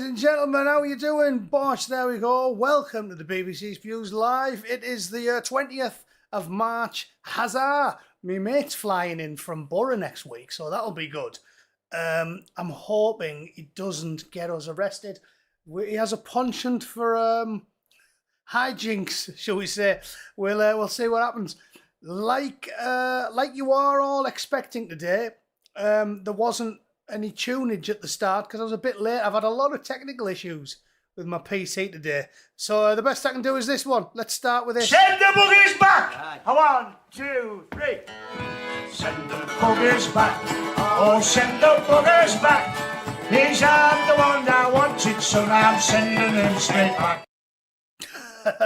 Ladies and gentlemen, how are you doing? Bosh, there we go. Welcome to the BBC Spews Live. It is the 20th of March. Huzzah! My mate's flying in from Borough next week, so that'll be good. I'm hoping he doesn't get us arrested. He has a penchant for hijinks, shall we say. We'll see what happens. Like you are all expecting today, there wasn't any tunage at the start because I was a bit late. I've had a lot of technical issues with my PC today. So the best I can do is this one. Let's start with this. Send the boogies back! 1, 2, 3. Send the boogies back. Oh, send the boogies back. He's the one that wanted, so now I'm sending him straight back.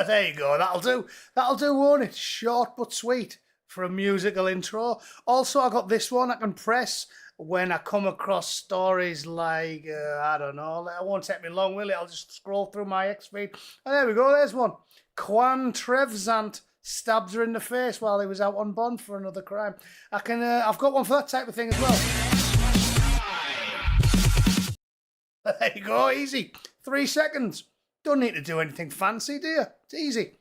There you go. That'll do. That'll do, won't it? Short but sweet for a musical intro. Also, I got this one I can press when I come across stories like, I don't know, it won't take me long, will it? I'll just scroll through my X feed. And there we go, there's one. Quan Trevzant stabs her in the face while he was out on bond for another crime. I've got one for that type of thing as well. There you go, easy. 3 seconds. Don't need to do anything fancy, do you? It's easy.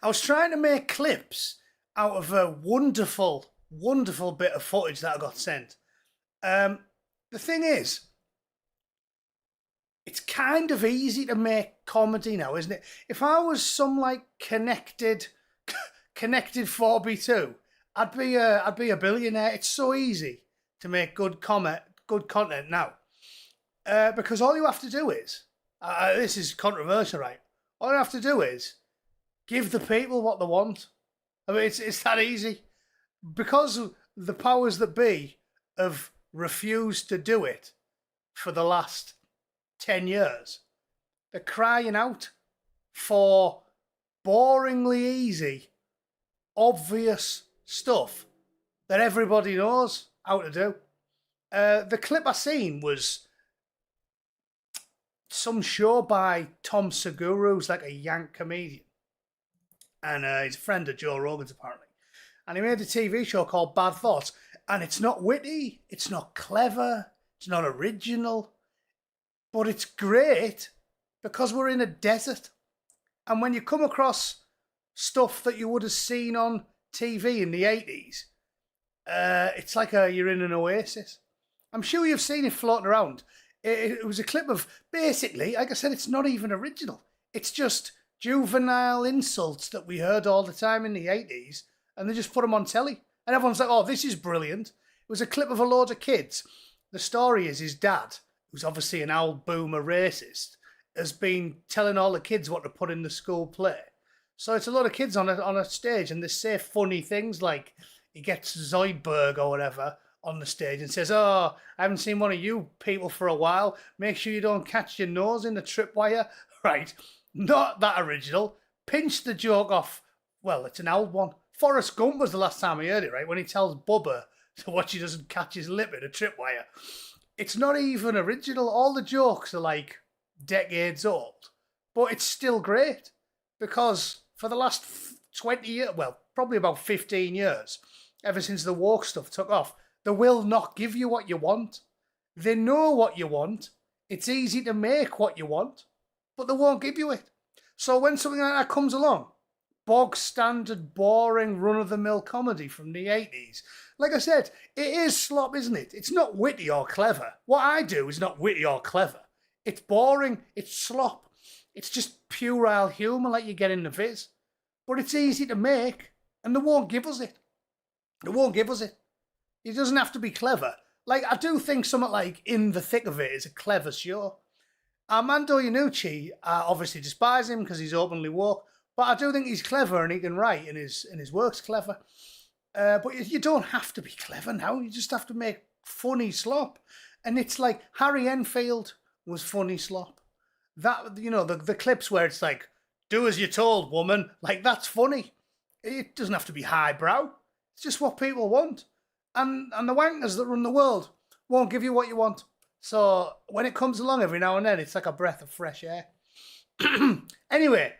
I was trying to make clips out of a wonderful bit of footage that I got sent. The thing is, it's kind of easy to make comedy now, isn't it? If I was some like connected 4B2, I'd be a billionaire. It's so easy to make good content now, because all you have to do is, this is controversial, right? All you have to do is give the people what they want. I mean, it's that easy. Because the powers that be have refused to do it for the last 10 years, they're crying out for boringly easy, obvious stuff that everybody knows how to do. The clip I seen was some show by Tom Segura, who's like a Yank comedian. And he's a friend of Joe Rogan's, apparently. And he made a TV show called Bad Thoughts. And it's not witty, it's not clever, it's not original. But it's great because we're in a desert. And when you come across stuff that you would have seen on TV in the 80s, it's like you're in an oasis. I'm sure you've seen it floating around. It was a clip of, basically, like I said, it's not even original. It's just juvenile insults that we heard all the time in the 80s. And they just put them on telly. And everyone's like, oh, this is brilliant. It was a clip of a load of kids. The story is his dad, who's obviously an old boomer racist, has been telling all the kids what to put in the school play. So it's a lot of kids on a stage, and they say funny things like he gets Zoidberg or whatever on the stage and says, oh, I haven't seen one of you people for a while. Make sure you don't catch your nose in the tripwire. Right. Not that original. Pinch the joke off. Well, it's an old one. Forrest Gump was the last time I heard it, right? When he tells Bubba to watch he doesn't catch his lip in a tripwire. It's not even original. All the jokes are like decades old. But it's still great. Because for the last 20 years, well, probably about 15 years, ever since the woke stuff took off, they will not give you what you want. They know what you want. It's easy to make what you want. But they won't give you it. So when something like that comes along, bog standard, boring, run-of-the-mill comedy from the 80s. Like I said, it is slop, isn't it? It's not witty or clever. What I do is not witty or clever. It's boring, it's slop. It's just puerile humour like you get in the Viz. But it's easy to make, and they won't give us it. They won't give us it. It doesn't have to be clever. Like, I do think something like In the Thick of It is a clever show. Armando Iannucci, I obviously despise him because he's openly woke. But I do think he's clever and he can write and his work's clever. But you don't have to be clever now. You just have to make funny slop. And it's like Harry Enfield was funny slop. That, you know, the clips where it's like, do as you're told, woman. Like, that's funny. It doesn't have to be highbrow. It's just what people want. And the wankers that run the world won't give you what you want. So when it comes along every now and then, it's like a breath of fresh air. Anyway.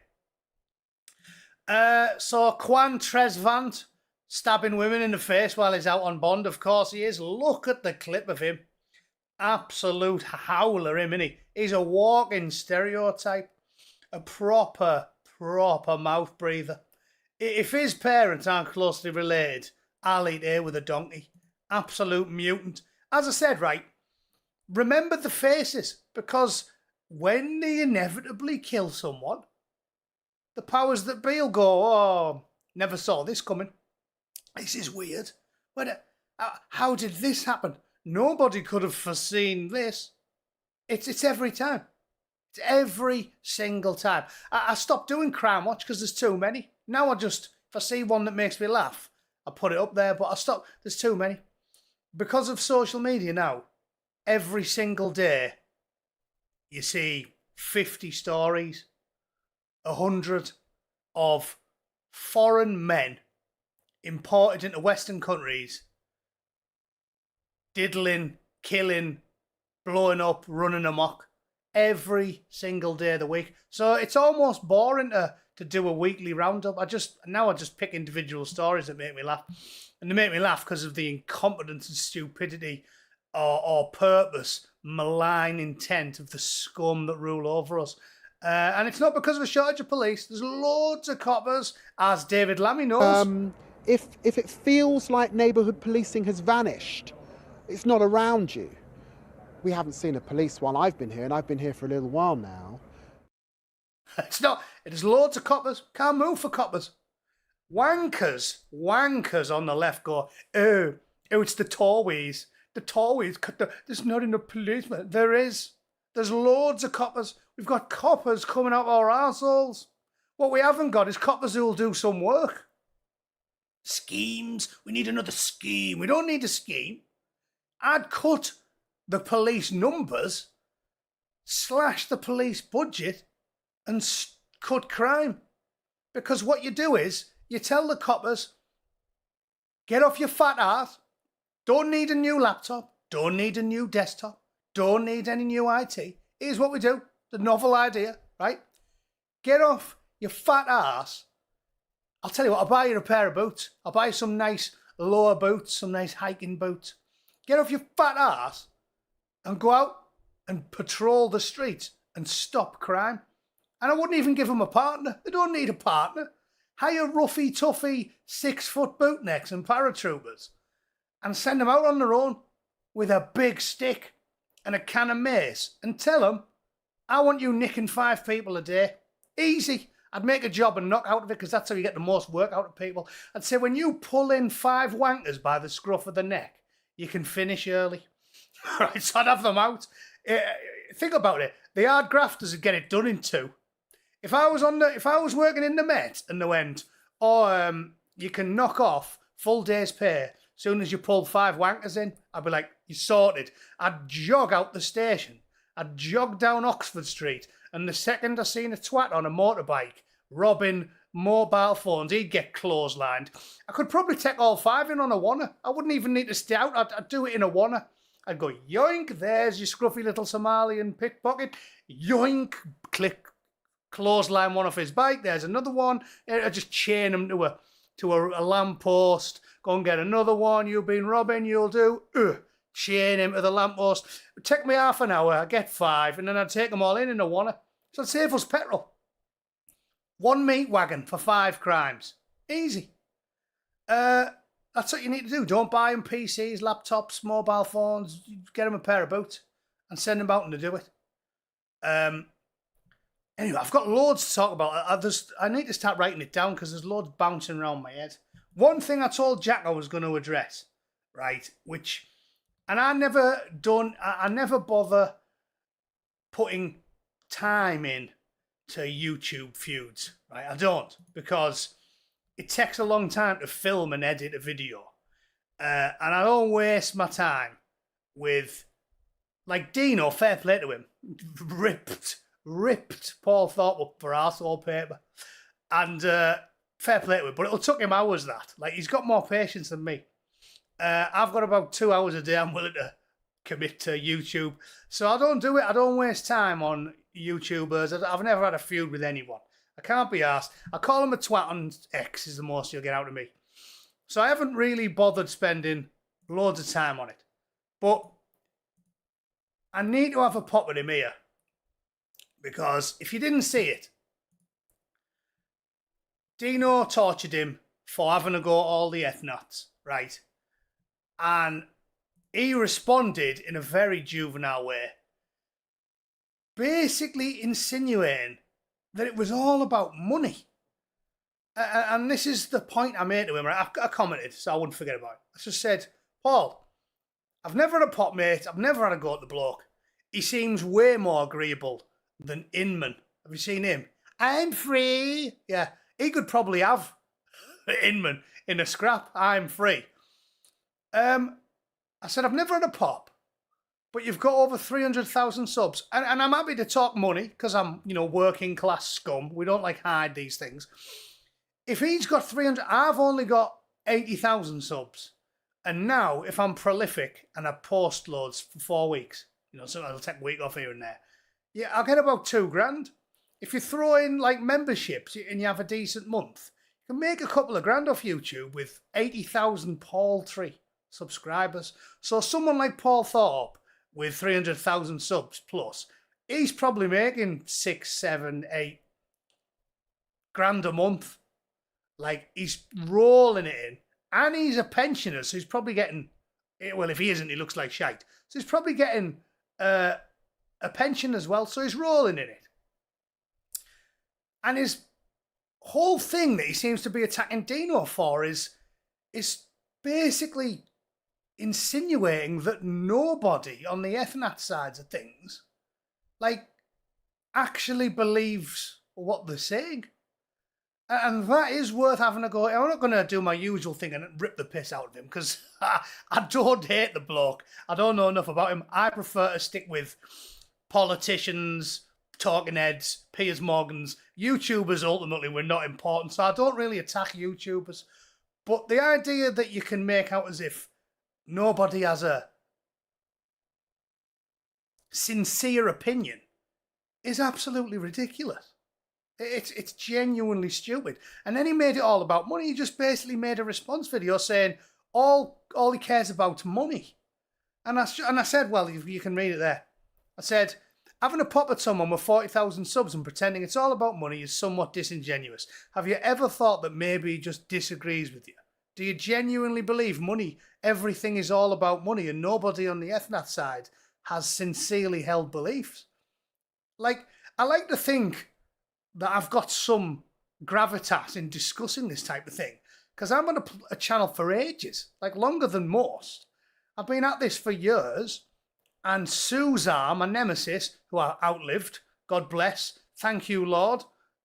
So Quan Trevzant stabbing women in the face while he's out on bond. Of course he is. Look at the clip of him. Absolute howler, him, innit? He's a walking stereotype. A proper mouth breather. If his parents aren't closely related, I'll eat here with a donkey. Absolute mutant. As I said, right, remember the faces, because when they inevitably kill someone, the powers that be will go, oh, never saw this coming. This is weird. How did this happen? Nobody could have foreseen this. It's every time. It's every single time. I stopped doing Crime Watch because there's too many. Now if I see one that makes me laugh, I put it up there, but I stop. There's too many. Because of social media now, every single day, you see 50 stories, 100 of foreign men imported into Western countries, diddling, killing, blowing up, running amok every single day of the week. So it's almost boring to do a weekly roundup. I just pick individual stories that make me laugh. And they make me laugh because of the incompetence and stupidity or purpose, malign intent of the scum that rule over us. And it's not because of a shortage of police. There's loads of coppers, as David Lammy knows. If it feels like neighbourhood policing has vanished, it's not around you. We haven't seen a police while I've been here, and I've been here for a little while now. It's not. It is loads of coppers. Can't move for coppers. Wankers on the left go, oh, it's the Tories. The Tories, there's not enough policemen. There is. There's loads of coppers. We've got coppers coming out of our arseholes. What we haven't got is coppers who will do some work. Schemes. We need another scheme. We don't need a scheme. I'd cut the police numbers, slash the police budget, and cut crime. Because what you do is, you tell the coppers, get off your fat ass, don't need a new laptop, don't need a new desktop, don't need any new IT. Here's what we do, the novel idea, right? Get off your fat ass. I'll tell you what, I'll buy you a pair of boots. I'll buy you some nice lower boots, some nice hiking boots. Get off your fat ass and go out and patrol the streets and stop crime. And I wouldn't even give them a partner. They don't need a partner. Hire roughy, toughy, 6-foot bootnecks and paratroopers and send them out on their own with a big stick and a can of mace and tell them, I want you nicking 5 people a day. Easy. I'd make a job and knock out of it because that's how you get the most work out of people. I'd say when you pull in 5 wankers by the scruff of the neck, you can finish early. Right, so I'd have them out. Think about it. The hard grafters would get it done in 2. If I was working in the Met and they went, you can knock off full day's pay as soon as you pull 5 wankers in, I'd be like, you sorted. I'd jog out the station. I'd jog down Oxford Street, and the second I seen a twat on a motorbike robbing mobile phones, he'd get clotheslined. I could probably take all 5 in on a oner. I wouldn't even need to stay out. I'd do it in a oner. I'd go, yoink, there's your scruffy little Somalian pickpocket. Yoink, click, clothesline one off his bike. There's another one. I'd just chain him to a lamppost. Go and get another one. You've been robbing, you'll do. Chain him to the lamppost. It'd take me half an hour. I'd get 5, and then I'd take them all in a oner. So it'd save us petrol. 1 meat wagon for 5 crimes. Easy. That's what you need to do. Don't buy them PCs, laptops, mobile phones. Get them a pair of boots and send them out and to do it. Anyway, I've got loads to talk about. I need to start writing it down because there's loads bouncing around my head. One thing I told Jack I was going to address, right, and I never bother putting time in to YouTube feuds, right? I don't, because it takes a long time to film and edit a video. And I don't waste my time with, like Dino, fair play to him, ripped Paul Thorpe up for arsehole paper. And fair play to him, but it'll took him hours that. Like, he's got more patience than me. I've got about 2 hours a day I'm willing to commit to YouTube. So I don't do it. I don't waste time on YouTubers. I've never had a feud with anyone. I can't be asked. I call him a twat on X is the most you'll get out of me. So I haven't really bothered spending loads of time on it. But I need to have a pop with him here. Because if you didn't see it, Dino tortured him for having to go all the ethnots, right? And he responded in a very juvenile way, basically insinuating that it was all about money. And this is the point I made to him. Right? I commented, so I wouldn't forget about it. I just said, Paul, I've never had a pop mate. I've never had a go at the bloke. He seems way more agreeable than Inman. Have you seen him? I'm free. Yeah, he could probably have Inman in a scrap. I'm free. I said, I've never had a pop, but you've got over 300,000 subs. And I'm happy to talk money because I'm, working class scum. We don't hide these things. If he's got 300, I've only got 80,000 subs. And now, if I'm prolific and I post loads for 4 weeks, sometimes I'll take a week off here and there. Yeah, I'll get about $2,000. If you throw in memberships and you have a decent month, you can make a couple of grand off YouTube with 80,000 paltry subscribers. So someone like Paul Thorpe with 300,000 subs plus, he's probably making 6, 7, 8 grand a month. He's rolling it in. And he's a pensioner, so he's probably getting, well, if he isn't, he looks like shite. So he's probably getting a pension as well, so he's rolling in it. And his whole thing that he seems to be attacking Dino for is basically insinuating that nobody on the ethnic sides of things, actually believes what they're saying. And that is worth having a go. I'm not going to do my usual thing and rip the piss out of him because I don't hate the bloke. I don't know enough about him. I prefer to stick with politicians, talking heads, Piers Morgans. YouTubers ultimately were not important, so I don't really attack YouTubers. But the idea that you can make out as if nobody has a sincere opinion is absolutely ridiculous. It's genuinely stupid. And then he made it all about money. He just basically made a response video saying all he cares about is money. And I said, well, you can read it there. I said, having a pop at someone with 40,000 subs and pretending it's all about money is somewhat disingenuous. Have you ever thought that maybe he just disagrees with you? Do you genuinely believe money, everything is all about money and nobody on the ethnic side has sincerely held beliefs? I like to think that I've got some gravitas in discussing this type of thing because I'm on a channel for ages, longer than most. I've been at this for years, and Suzar, my nemesis, who I outlived, God bless, thank you, Lord.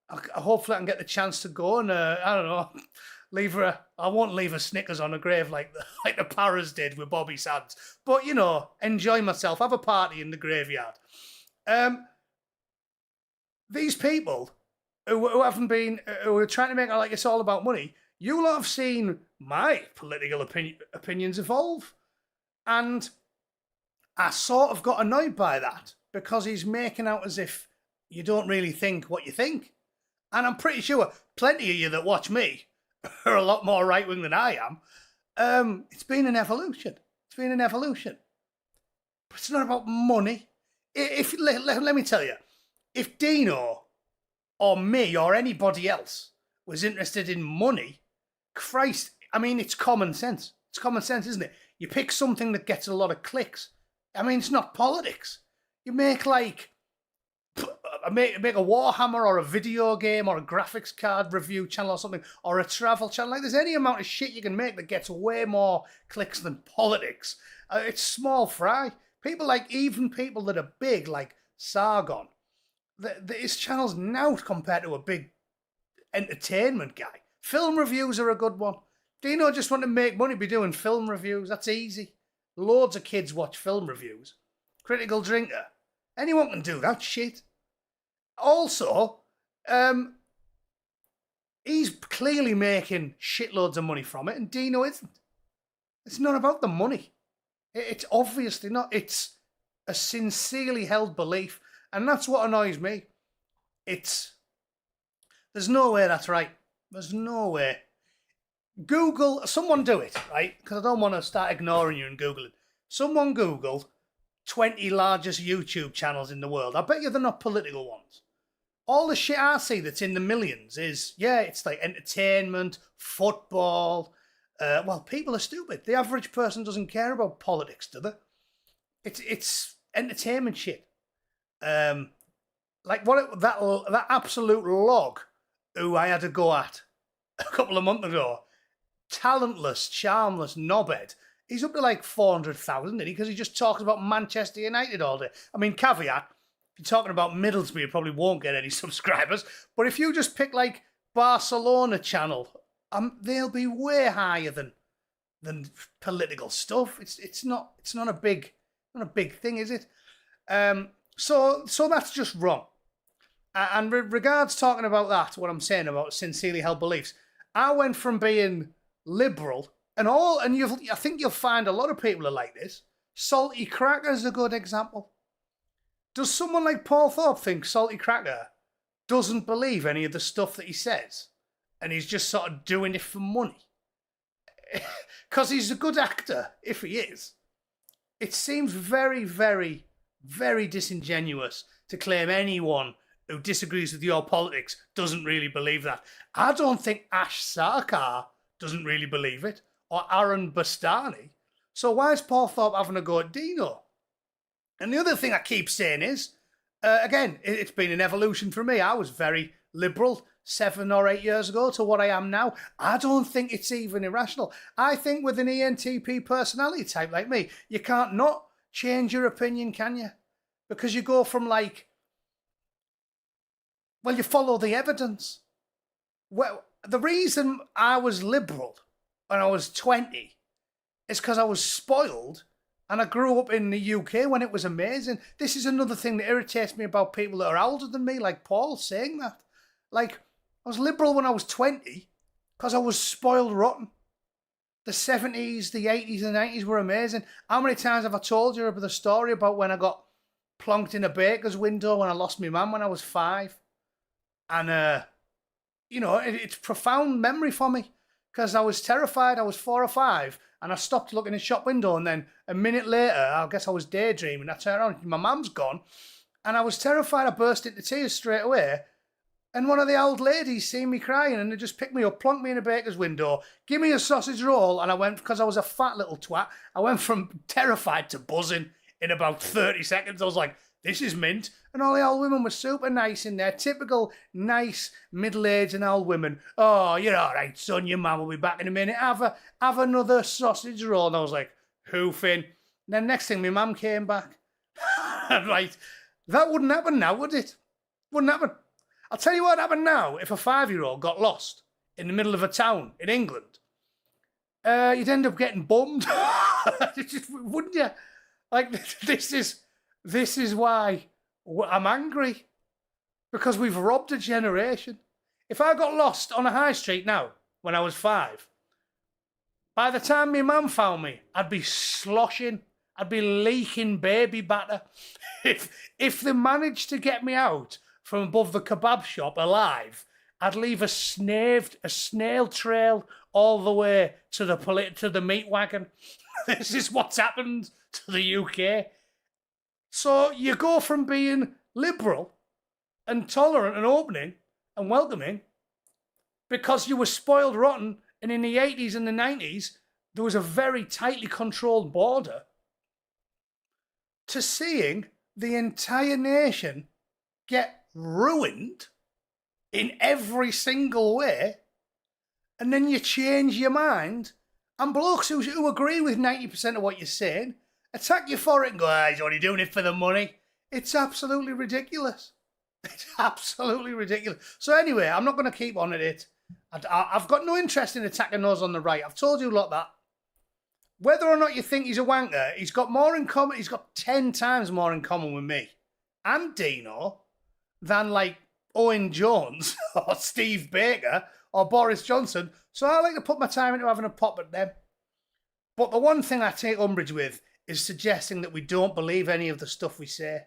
Hopefully I can get the chance to go and, I don't know, I won't leave a Snickers on a grave like the Paras did with Bobby Sands, but, enjoy myself, have a party in the graveyard. These people who are trying to make it like it's all about money, you'll have seen my political opinions evolve. And I sort of got annoyed by that because he's making out as if you don't really think what you think. And I'm pretty sure plenty of you that watch me are a lot more right-wing than I am. It's been an evolution. But it's not about money. Let me tell you, if Dino or me or anybody else was interested in money, Christ, I mean, it's common sense. It's common sense, isn't it? You pick something that gets a lot of clicks. I mean, it's not politics. You make make a Warhammer or a video game or a graphics card review channel or something, or a travel channel. There's any amount of shit you can make that gets way more clicks than politics. It's small fry. Even people that are big, like Sargon, his channel's now compared to a big entertainment guy. Film reviews are a good one. Dino just want to make money by doing film reviews. That's easy. Loads of kids watch film reviews. Critical Drinker. Anyone can do that shit. Also, he's clearly making shitloads of money from it, and Dino isn't. It's not about the money. It's obviously not. It's a sincerely held belief, and that's what annoys me. There's no way that's right. There's no way. Google, someone do it, right? Because I don't want to start ignoring you and Googling. Someone Google 20 largest YouTube channels in the world. I bet you they're not political ones. All the shit I see that's in the millions is, yeah, it's like entertainment, football. Well, people are stupid. The average person doesn't care about politics, do they? It's entertainment shit. Like that absolute log who I had to go at a couple of months ago, talentless, charmless knobhead. He's up to like 400,000, isn't he? Because he just talks about Manchester United all day. I mean, caveat, if you're talking about Middlesbrough, you probably won't get any subscribers. But if you just pick like Barcelona channel, they'll be way higher than political stuff. It's not a big thing, is it? So that's just wrong. And regards talking about that, what I'm saying about sincerely held beliefs, I went from being liberal and I think you'll find a lot of people are like this. Salty Cracker is a good example. Does someone like Paul Thorpe think Salty Cracker doesn't believe any of the stuff that he says, and he's just sort of doing it for money? Because he's a good actor, if he is. It seems very, very, very disingenuous to claim anyone who disagrees with your politics doesn't really believe that. I don't think Ash Sarkar doesn't really believe it, or Aaron Bastani. So why is Paul Thorpe having a go at Dino? And the other thing I keep saying is, again, it's been an evolution for me. I was very liberal 7 or 8 years ago to what I am now. I don't think it's even irrational. I think with an ENTP personality type like me, you can't not change your opinion, can you? Because you go from like, well, you follow the evidence. Well, the reason I was liberal when I was 20 is because I was spoiled and I grew up in the UK when it was amazing. This is another thing that irritates me about people that are older than me, like Paul saying that. Like, I was liberal when I was 20 because I was spoiled rotten. The 70s, the 80s and the 90s were amazing. How many times have I told you about the story about when I got plonked in a baker's window when I lost my mum when I was 5? And, you know, it's profound memory for me because I was terrified. I was 4 or 5 and I stopped looking in the shop window, and then a minute later, I guess I was daydreaming. I turned around, my mum's gone, and I was terrified. I burst into tears straight away. And one of the old ladies seen me crying and they just picked me up, plonked me in a baker's window, give me a sausage roll, and I went, because I was a fat little twat, I went from terrified to buzzing in about 30 seconds. I was like, this is mint. And all the old women were super nice in there. Typical nice middle-aged and old women. Oh, you're all right, son. Your mum will be back in a minute. Have another sausage roll. And I was like, hoofing. And then next thing, my mum came back. Right. That wouldn't happen now, would it? Wouldn't happen. I'll tell you what happened now. If a 5-year-old got lost in the middle of a town in England, you'd end up getting bummed. Wouldn't you? Like, this is why I'm angry. Because we've robbed a generation. If I got lost on a high street now, when I was 5, by the time my mum found me, I'd be sloshing. I'd be leaking baby batter. If they managed to get me out from above the kebab shop alive, I'd leave a snail trail all the way to the meat wagon. This is what's happened to the UK. So you go from being liberal and tolerant and opening and welcoming because you were spoiled rotten, and in the 80s and the 90s there was a very tightly controlled border, to seeing the entire nation get ruined in every single way, and then you change your mind, and blokes who agree with 90% of what you're saying attack you for it and go, he's only doing it for the money. It's absolutely ridiculous. It's absolutely ridiculous. So anyway, I'm not going to keep on at it. I've got no interest in attacking those on the right. I've told you a lot that. Whether or not you think he's a wanker, he's got more in common. He's got 10 times more in common with me and Dino than like Owen Jones or Steve Baker or Boris Johnson. So I like to put my time into having a pop at them. But the one thing I take umbrage with is suggesting that we don't believe any of the stuff we say.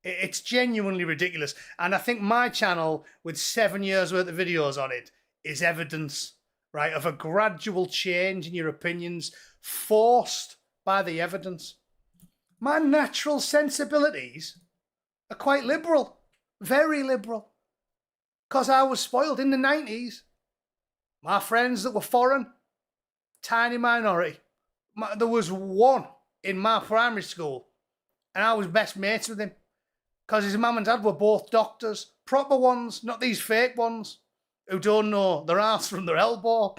It's genuinely ridiculous. And I think my channel with 7 years worth of videos on it is evidence, right, of a gradual change in your opinions forced by the evidence. My natural sensibilities are quite liberal, very liberal. Because I was spoiled in the 90s. My friends that were foreign, tiny minority. There was one in my primary school, and I was best mates with him. Because his mum and dad were both doctors, proper ones, not these fake ones who don't know their arse from their elbow.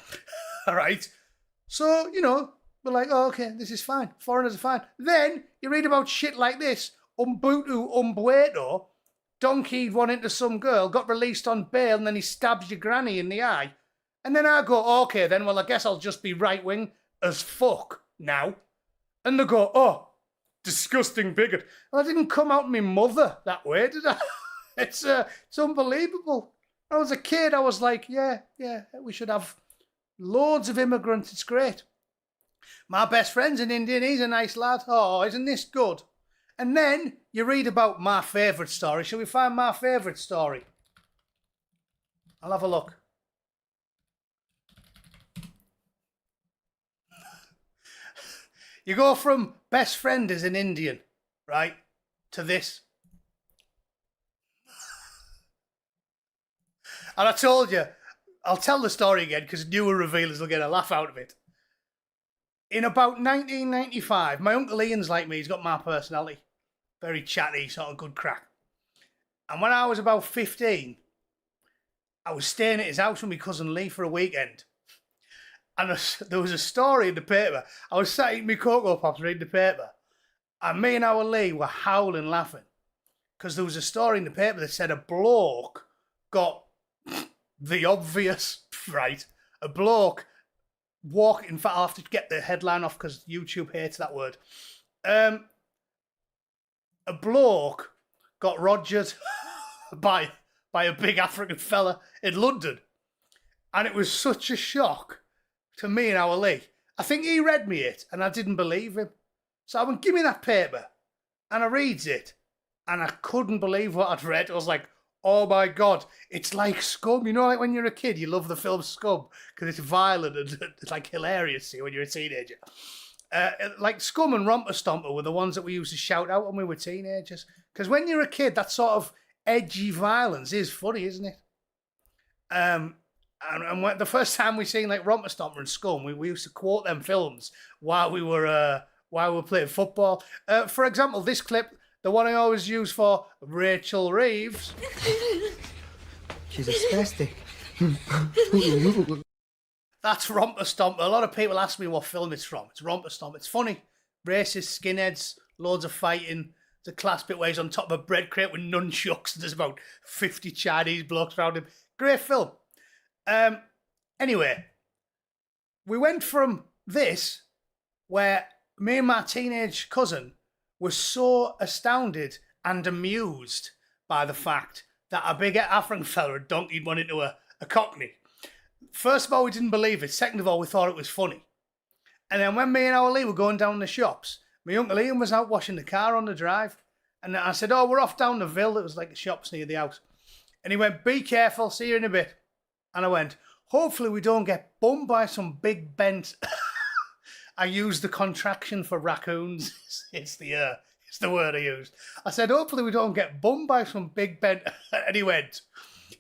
All right. So, we're like, oh, okay, this is fine. Foreigners are fine. Then you read about shit like this. Umbutu Umbueto donkeyed one into some girl, got released on bail, and then he stabs your granny in the eye. And then I go, oh, okay, then, well, I guess I'll just be right-wing as fuck now. And they go, oh, disgusting bigot. Well, I didn't come out to my mother that way, did I? It's unbelievable. When I was a kid, I was like, yeah, we should have loads of immigrants. It's great. My best friend's an Indian. He's a nice lad. Oh, isn't this good? And then you read about my favourite story. Shall we find my favourite story? I'll have a look. You go from best friend as an Indian, right, to this. And I told you, I'll tell the story again because newer revealers will get a laugh out of it. In about 1995, my Uncle Ian's like me. He's got my personality. Very chatty, sort of good crack. And when I was about 15, I was staying at his house with my cousin Lee for a weekend. And there was a story in the paper. I was sat eating my Cocoa Pops reading the paper. And me and our Lee were howling laughing. Because there was a story in the paper that said a bloke got the obvious, right? A bloke in fact, I'll have to get the headline off because YouTube hates that word. A bloke got rogered by a big African fella in London. And it was such a shock to me and our Lee. I think he read me it and I didn't believe him. So I went, give me that paper. And I reads it. And I couldn't believe what I'd read. I was like, oh my God, it's like Scum. You know, like when you're a kid, you love the film Scum because it's violent and it's like hilarious when you're a teenager. Like Scum and Romper Stomper were the ones that we used to shout out when we were teenagers. Because when you're a kid, that sort of edgy violence is funny, isn't it? And when, the first time we seen like Romper Stomper and Scum, we used to quote them films while we were playing football. For example, this clip. The one I always use for Rachel Reeves. She's a spastic. That's Romper Stomper. A lot of people ask me what film it's from. It's Romper Stomper. It's funny. Racist skinheads, loads of fighting. There's a class bit where he's on top of a bread crate with nunchucks. There's about 50 Chinese blokes around him. Great film. Anyway, we went from this, where me and my teenage cousin was so astounded and amused by the fact that a big African fella had donkeyed one into a cockney. First of all, we didn't believe it. Second of all, we thought it was funny. And then when me and our Lee were going down the shops, my Uncle Ian was out washing the car on the drive. And I said, oh, we're off down the Ville. It was like the shops near the house. And he went, be careful, see you in a bit. And I went, hopefully we don't get bummed by some big bent... I used the contraction for raccoons. It's the word I used. I said, hopefully we don't get bummed by some big bent. And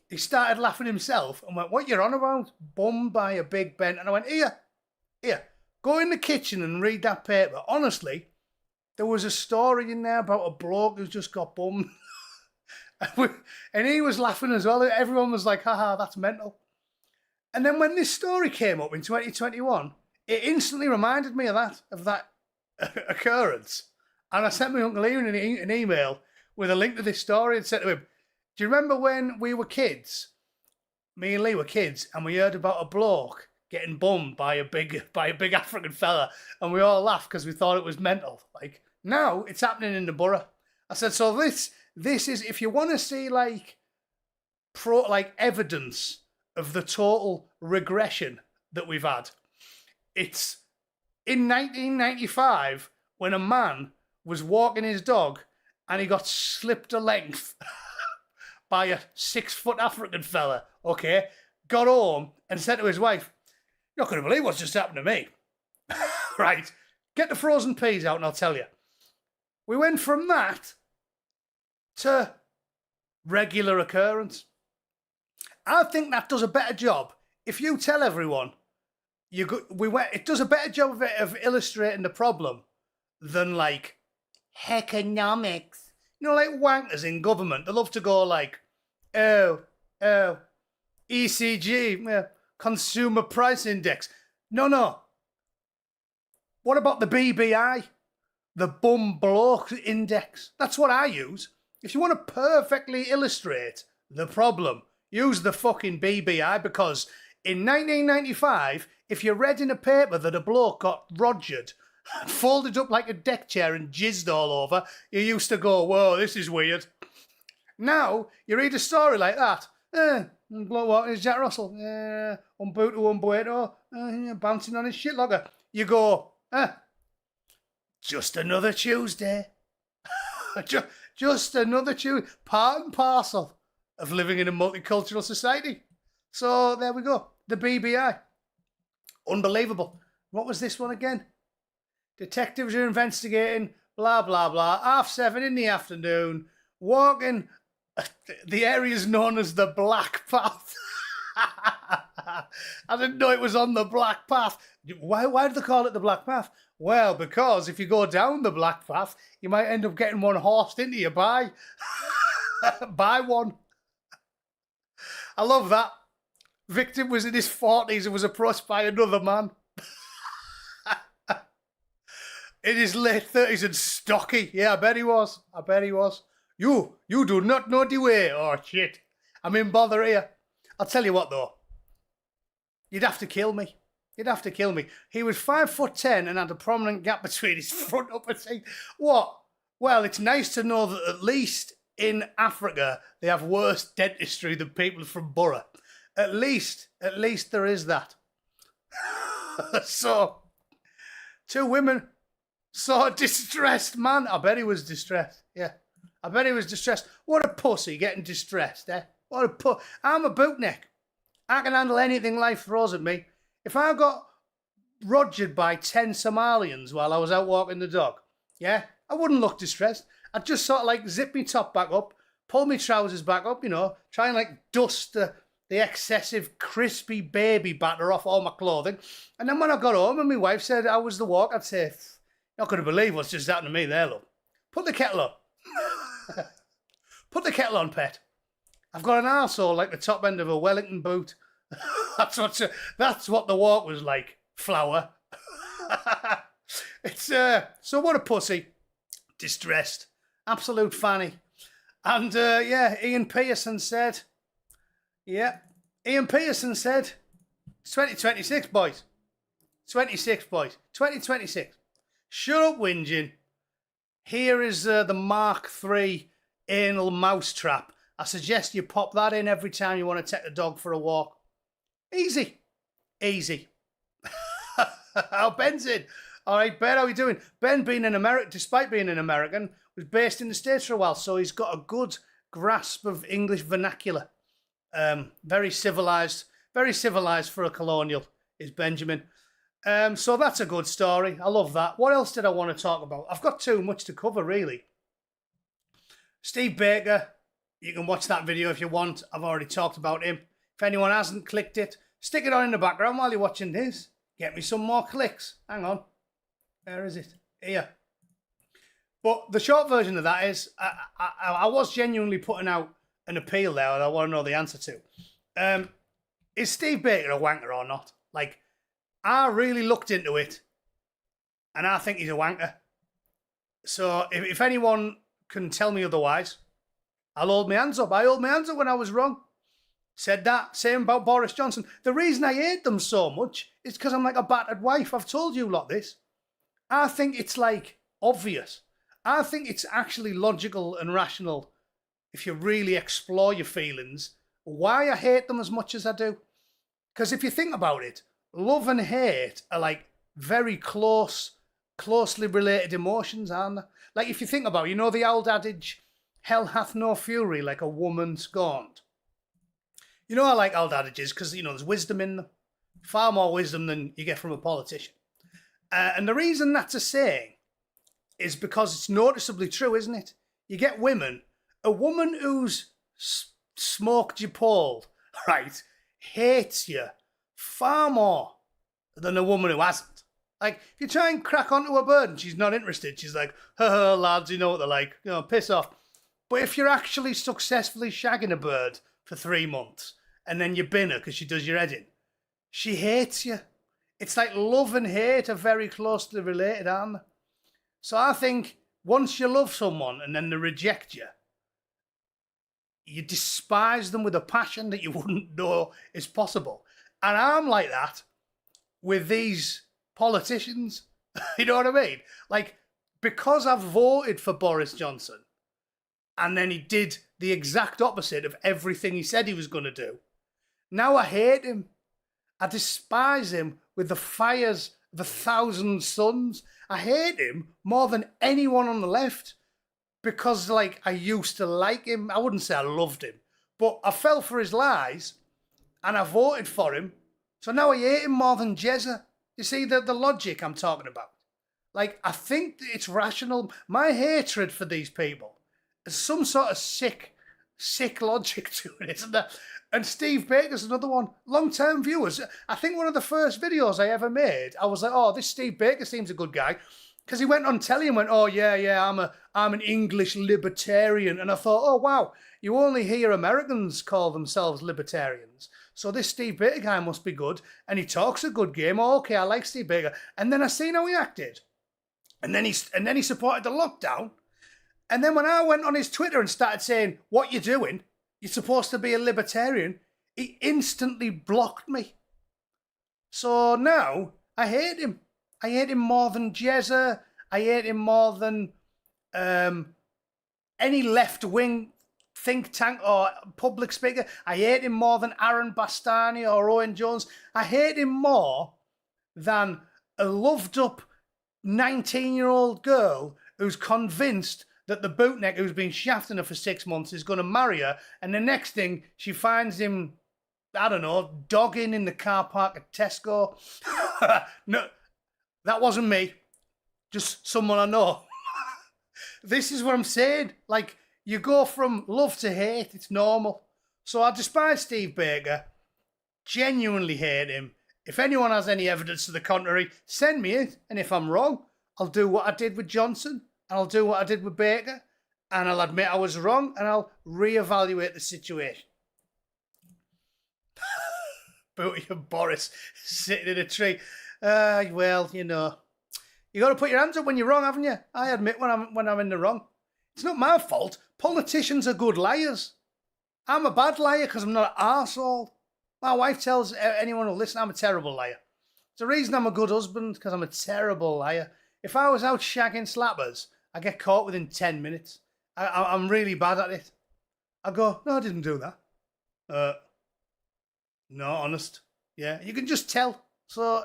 he started laughing himself and went, what you on about? Bummed by a big bent. And I went, here, go in the kitchen and read that paper. Honestly, there was a story in there about a bloke who just got bummed. And he was laughing as well. Everyone was like, haha, that's mental. And then when this story came up in 2021, it instantly reminded me of that occurrence. And I sent my Uncle Ian an email with a link to this story and said to him, do you remember when we were kids? Me and Lee were kids and we heard about a bloke getting bummed by a big African fella and we all laughed because we thought it was mental. Like, now it's happening in the borough. I said, so this is, if you want to see like evidence of the total regression that we've had, it's in 1995 when a man was walking his dog and he got slipped a length by a 6-foot African fella, okay? Got home and said to his wife, you're not going to believe what's just happened to me. Right, get the frozen peas out and I'll tell you. We went from that to regular occurrence. I think that does a better job. If you tell everyone, it does a better job of illustrating the problem than like economics. You know, like wankers in government. They love to go like, oh, ECG, yeah, Consumer Price Index. No. What about the BBI? The Bum Bloke Index. That's what I use. If you want to perfectly illustrate the problem, use the fucking BBI, because in 1995, if you read in a paper that a bloke got rogered, folded up like a deck chair and jizzed all over, you used to go, whoa, this is weird. Now, you read a story like that, bloke walking is Jack Russell, bouncing on his shit logger. You go, just another Tuesday. just another Tuesday. Part and parcel of living in a multicultural society. So there we go. The BBI. Unbelievable. What was this one again? Detectives are investigating, blah, blah, blah. 7:30 in the afternoon, walking the area is known as the Black Path. I didn't know it was on the Black Path. Why do they call it the Black Path? Well, because if you go down the Black Path, you might end up getting one horsed into you by one. I love that. Victim was in his 40s and was approached by another man in his late 30s and stocky. Yeah, I bet he was. You do not know the way. Oh, shit. I'm in bother here. I'll tell you what, though. You'd have to kill me. He was 5'10" and had a prominent gap between his front upper teeth. What? Well, it's nice to know that at least in Africa they have worse dentistry than people from Borough. At least there is that. So, two women saw a distressed man. I bet he was distressed. Yeah. I bet he was distressed. What a pussy getting distressed, eh? I'm a bootneck. I can handle anything life throws at me. If I got rogered by 10 Somalians while I was out walking the dog, yeah, I wouldn't look distressed. I'd just sort of like zip my top back up, pull my trousers back up, you know, try and like dust the excessive crispy baby batter off all my clothing. And then when I got home and my wife said, how was the walk? I'd say, not going to believe what's just happened to me there, love. Put the kettle on. Put the kettle on, pet. I've got an arsehole like the top end of a Wellington boot. That's what the walk was like, flower. It's so what a pussy. Distressed. Absolute fanny. And Ian Pearson said, it's 2026, boys. 2026. Shut up, whinging. Here is the Mark III anal mousetrap. I suggest you pop that in every time you want to take the dog for a walk. Easy. Oh, Ben's in. All right, Ben, how are you doing? Ben, despite being an American, was based in the States for a while, so he's got a good grasp of English vernacular. Very civilized for a colonial is Benjamin. So that's a good story. I love that. What else did I want to talk about? I've got too much to cover, really. Steve Baker, you can watch that video if you want. I've already talked about him. If anyone hasn't clicked it, stick it on in the background while you're watching this. Get me some more clicks. Hang on. Where is it? Here. But the short version of that is, I was genuinely putting out an appeal there that I want to know the answer to. Is Steve Baker a wanker or not? Like, I really looked into it, and I think he's a wanker. So if anyone can tell me otherwise, I'll hold my hands up. I hold my hands up when I was wrong. Said that. Same about Boris Johnson. The reason I hate them so much is because I'm like a battered wife. I've told you a lot this. I think it's like obvious. I think it's actually logical and rational if you really explore your feelings, why I hate them as much as I do. Because if you think about it, love and hate are like very closely related emotions, aren't they? Like if you think about it, you know the old adage, hell hath no fury like a woman scorned. You know I like old adages because, you know, there's wisdom in them. Far more wisdom than you get from a politician. And the reason that's a saying, is because it's noticeably true, isn't it? You get women, a woman who's smoked your pole, right, hates you far more than a woman who hasn't. Like, if you try and crack onto a bird and she's not interested, she's like, ha, lads, you know what they're like, piss off. But if you're actually successfully shagging a bird for 3 months and then you bin her because she does your head in, she hates you. It's like love and hate are very closely related, aren't they? So I think once you love someone and then they reject you, you despise them with a passion that you wouldn't know is possible. And I'm like that with these politicians. You know what I mean? Like, because I've voted for Boris Johnson and then he did the exact opposite of everything he said he was going to do, now I hate him. I despise him with the fires of 1,000 suns. I hate him more than anyone on the left because, like, I used to like him. I wouldn't say I loved him, but I fell for his lies and I voted for him. So now I hate him more than Jezza. You see the logic I'm talking about? Like, I think it's rational. My hatred for these people is some sort of sick logic to it, isn't there? And Steve Baker's another one. Long-term viewers. I think one of the first videos I ever made, I was like, oh, this Steve Baker seems a good guy. Because he went on telly and went, oh, yeah, I'm an English libertarian. And I thought, oh, wow, you only hear Americans call themselves libertarians. So this Steve Baker guy must be good. And he talks a good game. Oh, okay, I like Steve Baker. And then I seen how he acted. And then he supported the lockdown. And then when I went on his Twitter and started saying, what you doing? You're supposed to be a libertarian. He instantly blocked me. So now I hate him. I hate him more than Jezza. I hate him more than any left-wing think tank or public speaker. I hate him more than Aaron Bastani or Owen Jones. I hate him more than a loved-up 19-year-old girl who's convinced that the bootneck who's been shafting her for 6 months is going to marry her, and the next thing she finds him, I don't know, dogging in the car park at Tesco. No, that wasn't me. Just someone I know. This is what I'm saying. Like, you go from love to hate. It's normal. So I despise Steve Baker. Genuinely hate him. If anyone has any evidence to the contrary, send me it. And if I'm wrong, I'll do what I did with Johnson. And I'll do what I did with Baker. And I'll admit I was wrong. And I'll reevaluate the situation. Booty and Boris sitting in a tree. Well, you know. You got to put your hands up when you're wrong, haven't you? I admit when I'm in the wrong. It's not my fault. Politicians are good liars. I'm a bad liar because I'm not an arsehole. My wife tells anyone who listens I'm a terrible liar. It's the reason I'm a good husband, because I'm a terrible liar. If I was out shagging slappers, I get caught within 10 minutes. I'm really bad at it. I go, no, I didn't do that. No, honest. Yeah, you can just tell. So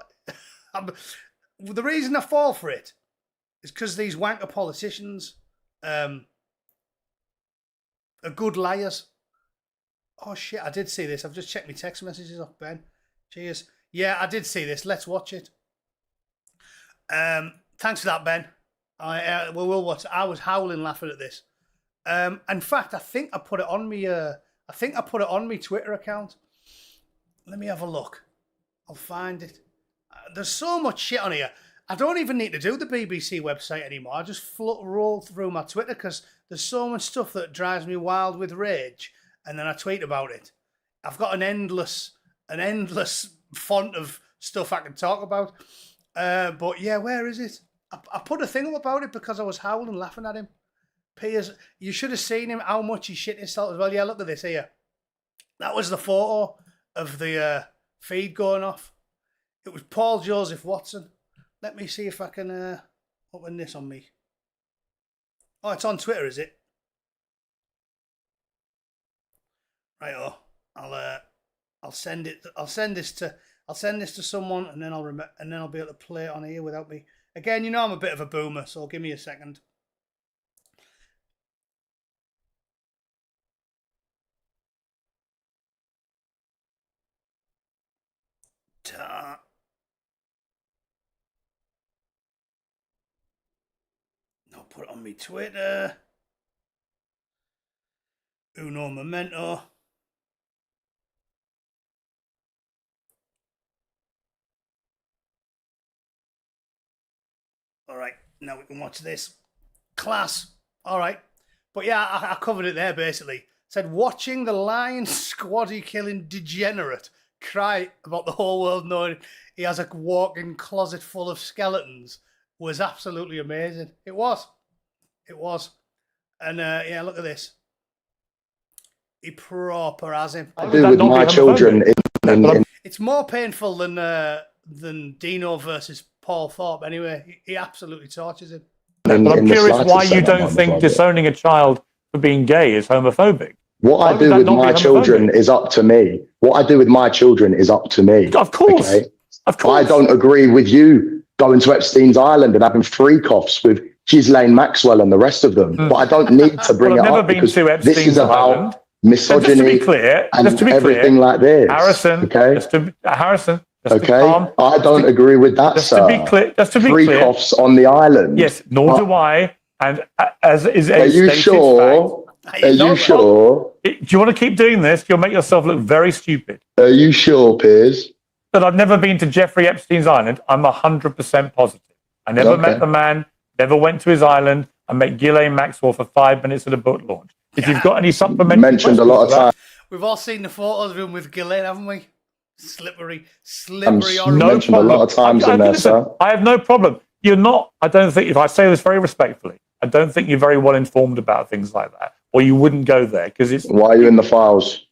the reason I fall for it is because these wanker politicians are good liars. Oh shit, I did see this. I've just checked my text messages off Ben. Cheers. Yeah, I did see this. Let's watch it. Thanks for that, Ben. We'll watch it. I was howling laughing at this. In fact, I think I put it on me. I think I put it on my Twitter account. Let me have a look. I'll find it. There's so much shit on here. I don't even need to do the BBC website anymore. I just roll through my Twitter because there's so much stuff that drives me wild with rage, and then I tweet about it. I've got an endless font of stuff I can talk about. But yeah, where is it? I put a thing up about it because I was howling laughing at him. Piers, you should have seen him, how much he shit himself as well. Yeah, look at this here. That was the photo of the feed going off. It was Paul Joseph Watson. Let me see if I can open this on me. Oh, it's on Twitter, is it? Right. Oh, I'll send it. I'll send this to someone, and then I'll be able to play it on here without me. Again, you know I'm a bit of a boomer, so give me a second. put it on me Twitter. Uno momento. All right, now we can watch this. Class. All right. But yeah, I covered it there basically. Said, watching the lion squaddy killing degenerate cry about the whole world knowing he has a walk-in closet full of skeletons was absolutely amazing. It was. It was. And yeah, look at this. He proper has him. I do with my children. It's more painful than Dino versus Paul Thorpe. Anyway, he absolutely tortures him. But I'm curious why you don't think disowning a child for being gay is homophobic. What I do with my children is up to me. What I do with my children is up to me. Of course. Okay? Of course. I don't agree with you going to Epstein's Island and having freak-offs with Ghislaine Maxwell and the rest of them. But I don't need to bring it up because this is about misogyny and everything like this. Harrison, okay? Harrison, okay, I don't agree with that, sir. Just to be clear, freak-offs on the island. Yes, nor do I. And as is a stated fact, are you sure? Do you want to keep doing this? You'll make yourself look very stupid. Are you sure, Piers? That I've never been to Jeffrey Epstein's island. I'm 100% positive. I never met the man. Never went to his island. I met Ghislaine Maxwell for 5 minutes at a book launch. If you've got any supplementary mentioned a lot of times. We've all seen the photos of him with Ghislaine, haven't we? Slippery. No problem. A lot of times in there, sir. I have no problem. You're not. I don't think. If I say this very respectfully, I don't think you're very well informed about things like that, or you wouldn't go there because it's. Why are you in the files?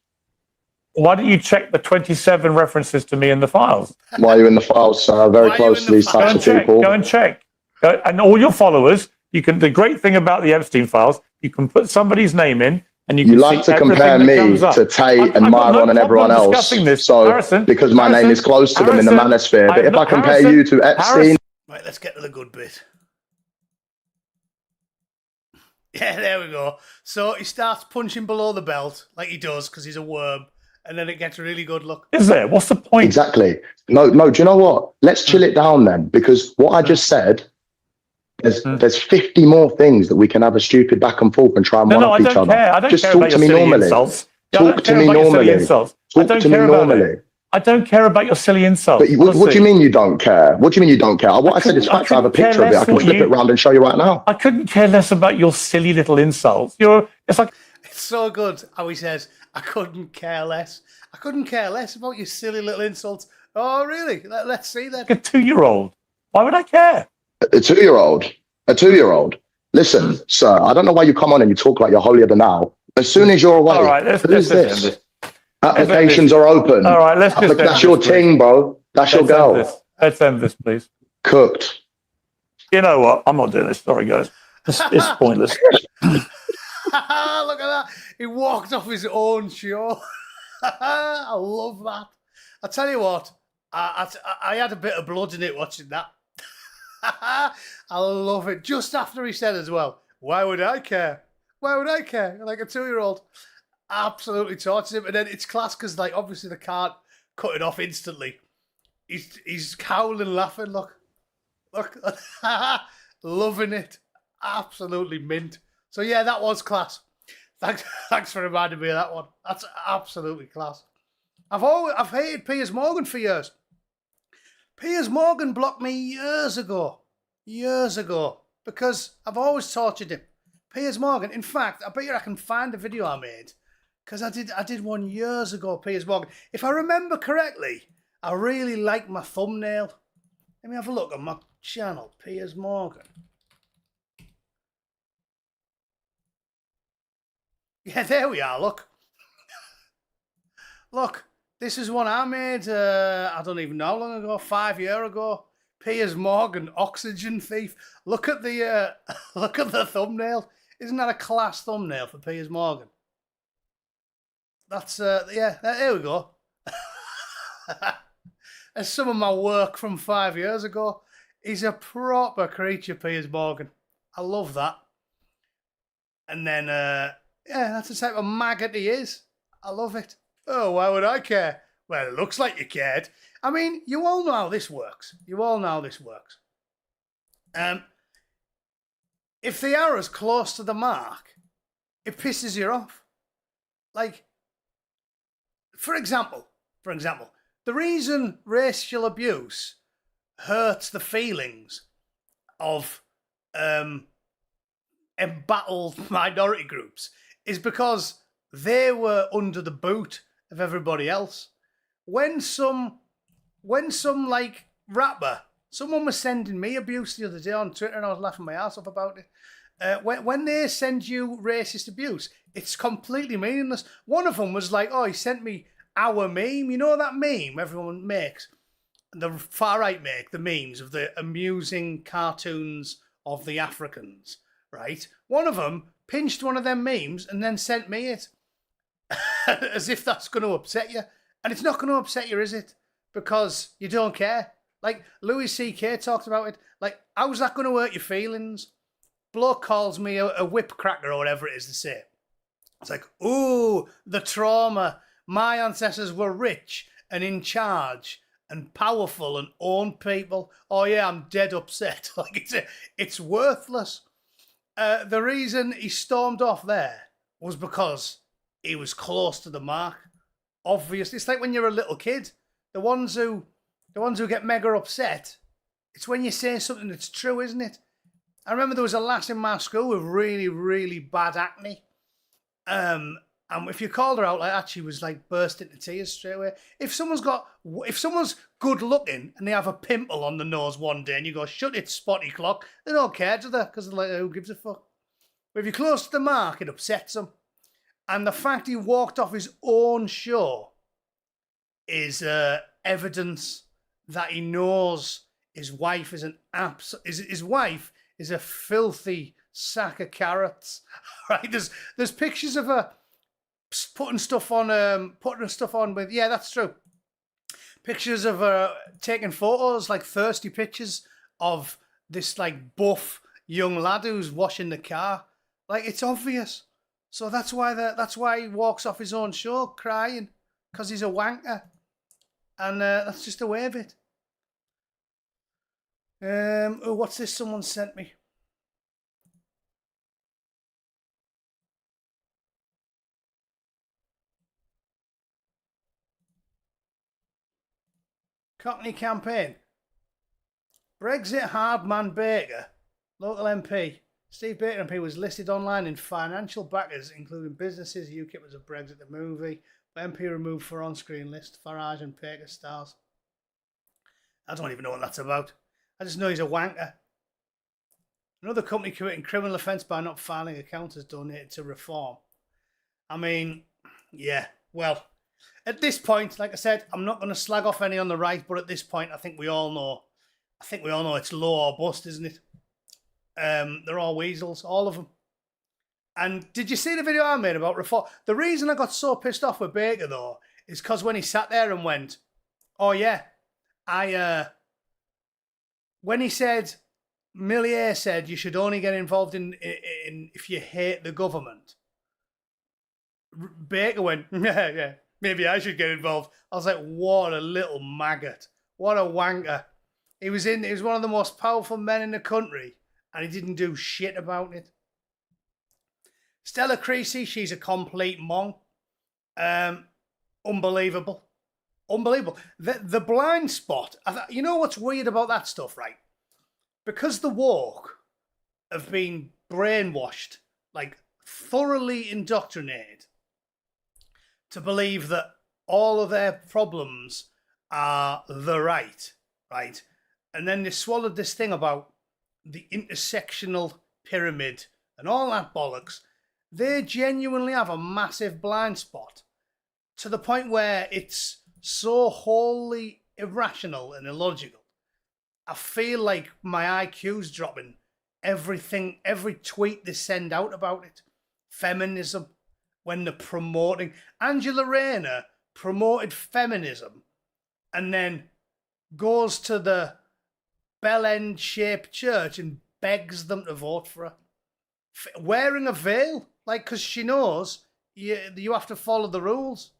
Why don't you check the 27 references to me in the files? Why are you in the files, sir? Very close to these types of people. Go and check. And all your followers, you can. The great thing about the Epstein files, you can put somebody's name in, and you like to compare me to Tate and Myron and everyone else. So Harrison, because my name is close to them in the manosphere. But if I compare you to Epstein, right, let's get to the good bit. Yeah, there we go. So he starts punching below the belt like he does because he's a worm. And then it gets a really good look. Is there? What's the point? Exactly. No, do you know what? Let's chill it down then. Because what I just said, there's 50 more things that we can have a stupid back and forth and try and one-up each other. I don't just care talk about to your me silly normally. Insults. Talk to me normally. Talk to me normally. I don't care about your silly insults. But what do you mean you don't care? What do you mean you don't care? What I said is fact. I have a picture of it. I can flip it around and show you right now. I couldn't care less about your silly little insults. It's like... It's so good how he says, I couldn't care less. I couldn't care less about your silly little insults. Oh, really? Let's see then. Like a 2-year-old. Why would I care? A 2-year-old? A 2-year-old? Listen, sir, I don't know why you come on and you talk like you're holier than thou. As soon as you're away, all right, who's this? Applications are open. All right, let's just that's your ting, bro. That's your girl. Let's end this, please. Cooked. You know what? I'm not doing this. Sorry, guys. It's pointless. Look at that. He walked off his own show. I love that. I tell you what, I had a bit of blood in it watching that. I love it. Just after he said as well, why would I care? Why would I care? Like a 2-year-old. Absolutely tortures him. And then it's class because, like, obviously they can't cut it off instantly. He's howling, laughing. Look. Loving it. Absolutely mint. So, yeah, that was class. Thanks for reminding me of that one. That's absolutely class. I've hated Piers Morgan for years. Piers Morgan blocked me years ago, because I've always tortured him. Piers Morgan. In fact, I bet you I can find the video I made because I did one years ago. Piers Morgan. If I remember correctly, I really like my thumbnail. Let me have a look on my channel. Piers Morgan. Yeah, there we are, look. Look, this is one I made, I don't even know how long ago, 5 years ago. Piers Morgan, oxygen thief. Look at the thumbnail. Isn't that a class thumbnail for Piers Morgan? That's, yeah, there we go. That's some of my work from 5 years ago. He's a proper creature, Piers Morgan. I love that. And then, yeah, that's the type of maggot he is. I love it. Oh, why would I care? Well, it looks like you cared. I mean, you all know how this works. if the arrow's close to the mark, it pisses you off. Like, for example, the reason racial abuse hurts the feelings of embattled minority groups is because they were under the boot of everybody else. When some like rapper, someone was sending me abuse the other day on Twitter, and I was laughing my ass off about it. When they send you racist abuse, it's completely meaningless. One of them was like, "Oh, he sent me our meme." You know that meme everyone makes, the far right make the memes of the amusing cartoons of the Africans, right? One of them pinched one of them memes and then sent me it, as if that's going to upset you, and it's not going to upset you, is it? Because you don't care. Like Louis C.K. talked about it. Like, how's that going to hurt your feelings? Bloke calls me a whip cracker or whatever it is to say. It's like, ooh, the trauma. My ancestors were rich and in charge and powerful and owned people. Oh yeah, I'm dead upset. Like, it's worthless. The reason he stormed off there was because he was close to the mark. Obviously, it's like when you're a little kid. The ones who get mega upset, it's when you say something that's true, isn't it? I remember there was a lass in my school with really, really bad acne. And if you called her out like that, she was like burst into tears straight away. If someone's good looking and they have a pimple on the nose one day and you go, "Shut it, spotty clock," they don't care, do they? Because they're like, who gives a fuck? But if you're close to the mark, it upsets them. And the fact he walked off his own show is evidence that he knows his wife is his wife is a filthy sack of carrots. Right? There's pictures of her putting stuff on with, yeah, that's true. Pictures of her taking photos, like thirsty pictures of this like buff young lad who's washing the car. Like, it's obvious. So that's why he walks off his own show crying, because he's a wanker. And that's just the way of it. Oh, what's this someone sent me? Cockney campaign. Brexit hardman Baker, local MP. Steve Baker MP was listed online in financial backers, including businesses, UKIPers of Brexit the movie. MP removed for on-screen list. Farage and Baker stars. I don't even know what that's about. I just know he's a wanker. Another company committing criminal offence by not filing accounts has donated to Reform. I mean, yeah, well, at this point, like I said, I'm not going to slag off any on the right, but at this point, I think we all know it's law or bust, isn't it? They're all weasels, all of them. And did you see the video I made about Reform? The reason I got so pissed off with Baker, though, is because when he sat there and went, "Oh yeah, when he said, Millier said you should only get involved in if you hate the government," Baker went, yeah, maybe I should get involved. I was like, what a little maggot. What a wanker. He was one of the most powerful men in the country, and he didn't do shit about it. Stella Creasy, she's a complete mong. Unbelievable. The blind spot. You know what's weird about that stuff, right? Because the woke have been brainwashed, like thoroughly indoctrinated, to believe that all of their problems are the right? And then they swallowed this thing about the intersectional pyramid and all that bollocks. They genuinely have a massive blind spot to the point where it's so wholly irrational and illogical. I feel like my IQ's dropping. Every tweet they send out about it. Feminism, when they're promoting. Angela Rayner promoted feminism and then goes to the Bell End shaped church and begs them to vote for her. Wearing a veil, like, because she knows you have to follow the rules.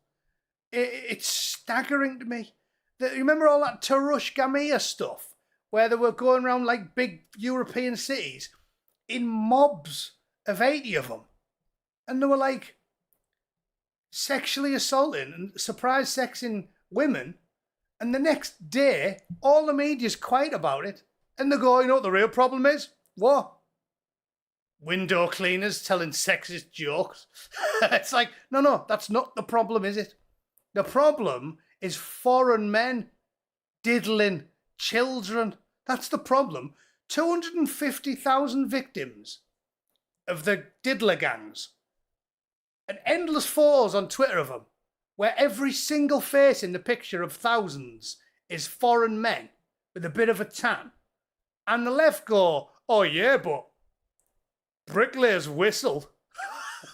It's staggering to me. You remember all that Tarush Gamia stuff, where they were going around like big European cities, in mobs of 80 of them. And they were like sexually assaulting and surprise sexing women. And the next day, all the media's quiet about it. And they go, you know what the real problem is? What? Window cleaners telling sexist jokes. It's like, no, that's not the problem, is it? The problem is foreign men diddling children. That's the problem. 250,000 victims of the diddler gangs. And endless photos on Twitter of them, where every single face in the picture of thousands is foreign men with a bit of a tan. And the left go, oh yeah, but bricklayers whistle.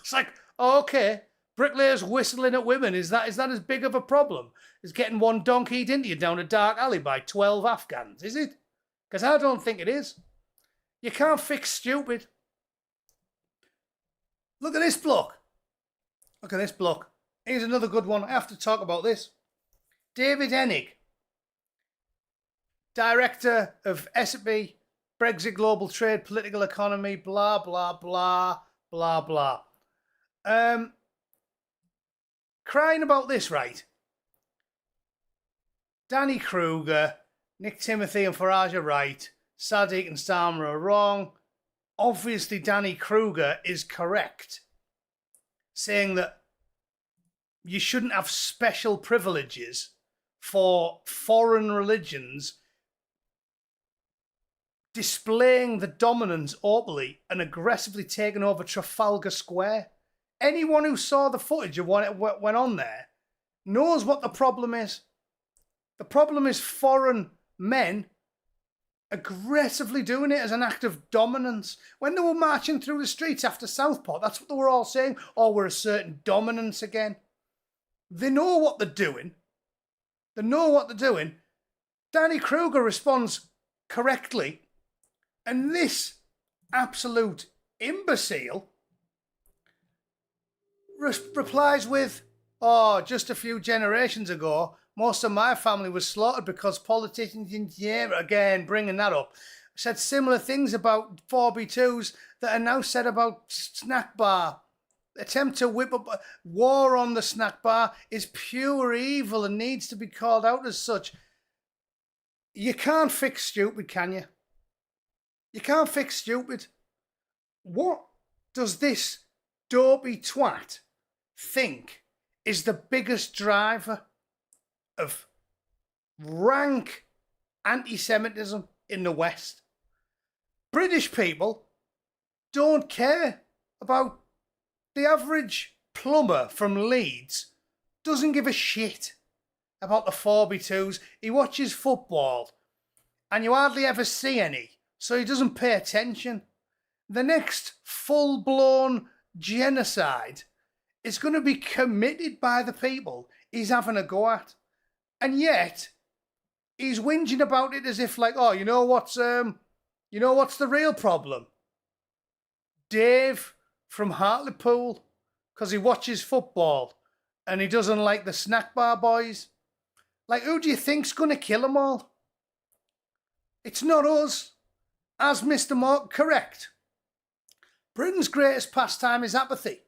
It's like, oh, okay, bricklayers whistling at women, is that as big of a problem as getting one donkeyed into you down a dark alley by 12 Afghans, is it? Because I don't think it is. You can't fix stupid. Look at this bloke. Look at this bloke. Here's another good one. I have to talk about this. David Enig, director of SB, Brexit, global trade, political economy, blah, blah, blah, blah, blah. Crying about this, right? Danny Kruger, Nick Timothy and Farage are right. Sadiq and Starmer are wrong. Obviously, Danny Kruger is correct, saying that you shouldn't have special privileges for foreign religions displaying the dominance openly and aggressively taking over Trafalgar Square. Anyone who saw the footage of what went on there knows what the problem is. The problem is foreign men aggressively doing it as an act of dominance. When they were marching through the streets after Southport, that's what they were all saying. Oh, we're asserting dominance again. They know what they're doing. They know what they're doing. Danny Kruger responds correctly. And this absolute imbecile replies with, oh, just a few generations ago, most of my family was slaughtered because politicians in Yemen, again, bringing that up, said similar things about 4B2s that are now said about snack bar. Attempt to whip up war on the snack bar is pure evil and needs to be called out as such. You can't fix stupid, can you? You can't fix stupid. What does this dopey twat think is the biggest driver of rank anti-Semitism in the West? British people don't care about the average plumber from Leeds. Doesn't give a shit about the 4B2s. He watches football and you hardly ever see any, so he doesn't pay attention. The next full-blown genocide is going to be committed by the people he's having a go at. And yet, he's whinging about it as if like, oh, you know what's the real problem? Dave from Hartlepool, because he watches football and he doesn't like the snack bar boys. Like, who do you think's going to kill them all? It's not us. As Mr. Mark correct. Britain's greatest pastime is apathy.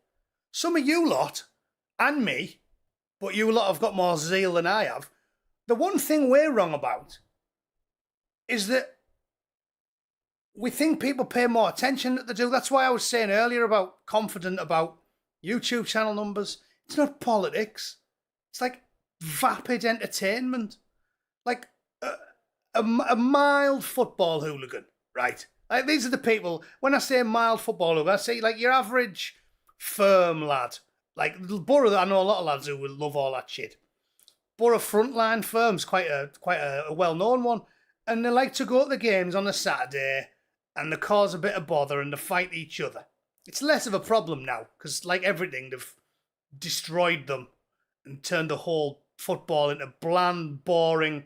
Some of you lot, and me, but you lot have got more zeal than I have. The one thing we're wrong about is that we think people pay more attention than they do. That's why I was saying earlier about confident about YouTube channel numbers. It's not politics. It's like vapid entertainment. Like a mild football hooligan, right? Like, these are the people, when I say mild football hooligan, I say like your average firm lad. Like Borough, I know a lot of lads who will love all that shit. Borough Frontline Firm's quite a well-known one. And they like to go to the games on a Saturday and they cause a bit of bother and they fight each other. It's less of a problem now because, like everything, they've destroyed them and turned the whole football into bland, boring,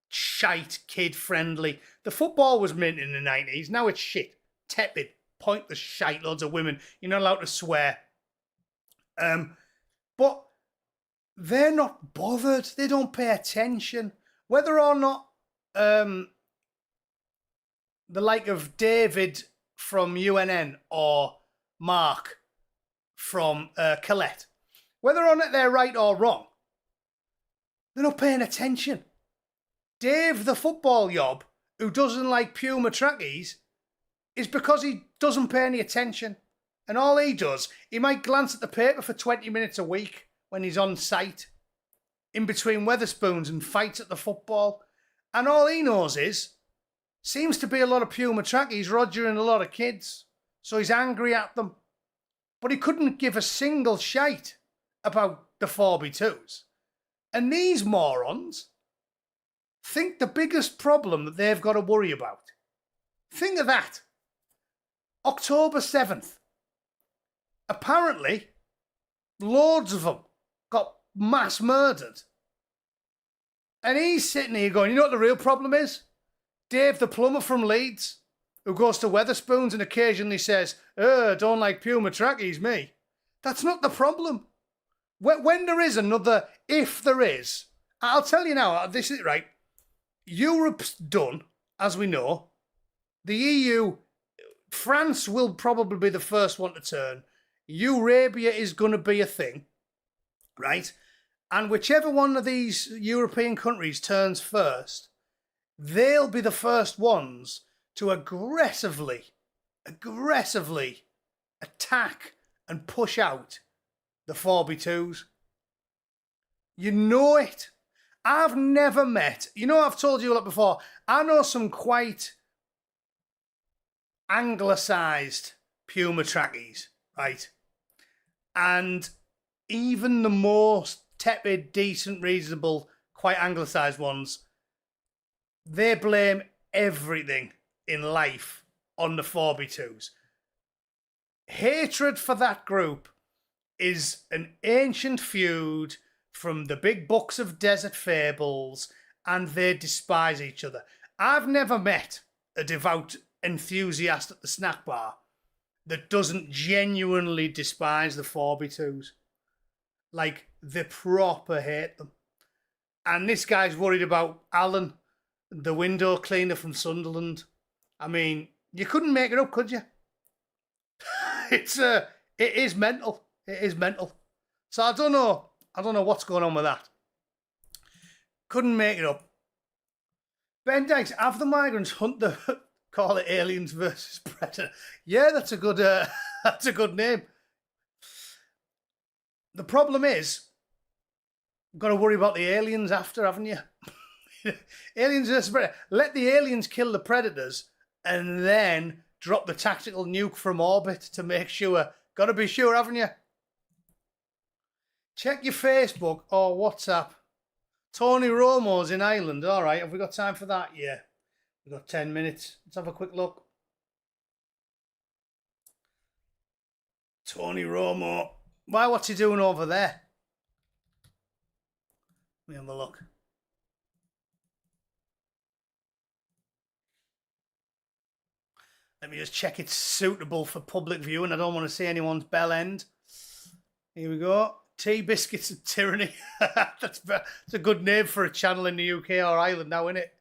shite, kid-friendly. The football was mint in the 90s. Now it's shit. Tepid, pointless shite, loads of women. You're not allowed to swear. But they're not bothered. They don't pay attention. Whether or not the like of David from UNN or Mark from Colette, whether or not they're right or wrong, they're not paying attention. Dave, the football yob, who doesn't like Puma trackies, is because he doesn't pay any attention. And all he does, he might glance at the paper for 20 minutes a week when he's on site, in between Weatherspoons and fights at the football. And all he knows seems to be a lot of Puma trackies rogering a lot of kids. So he's angry at them. But he couldn't give a single shite about the 4x2s. And these morons think the biggest problem that they've got to worry about. Think of that. October 7th. Apparently, loads of them got mass murdered. And he's sitting here going, you know what the real problem is? Dave the plumber from Leeds, who goes to Weatherspoons and occasionally says, don't like Puma trackies, me. That's not the problem. When there is another, if there is, I'll tell you now, this is right. Europe's done, as we know. The EU, France will probably be the first one to turn. Eurabia is going to be a thing, right? And whichever one of these European countries turns first, they'll be the first ones to aggressively attack and push out the 4x2s. You know it. I've never met, I've told you a lot before, I know some quite anglicised Puma trackies, right? And even the most tepid, decent, reasonable, quite anglicised ones, they blame everything in life on the 4x2s. Hatred for that group is an ancient feud from the big books of desert fables, and they despise each other. I've never met a devout enthusiast at the snack bar that doesn't genuinely despise the 4x2s. Like, they proper hate them. And this guy's worried about Alan, the window cleaner from Sunderland. I mean, you couldn't make it up, could you? It is mental. It is mental. So I don't know what's going on with that. Couldn't make it up. Ben Dykes, have the migrants hunt the call it Aliens versus Predator? Yeah, that's a good name. The problem is, you've got to worry about the aliens after, haven't you? Aliens versus Predator. Let the aliens kill the predators and then drop the tactical nuke from orbit to make sure. Got to be sure, haven't you? Check your Facebook or WhatsApp. Tony Romo's in Ireland. All right, have we got time for that? Yeah. We've got 10 minutes. Let's have a quick look. Tony Romo. What's he doing over there? Let me have a look. Let me just check it's suitable for public viewing. I don't want to see anyone's bell end. Here we go. Tea, biscuits and tyranny. That's a good name for a channel in the UK or Ireland now, isn't it?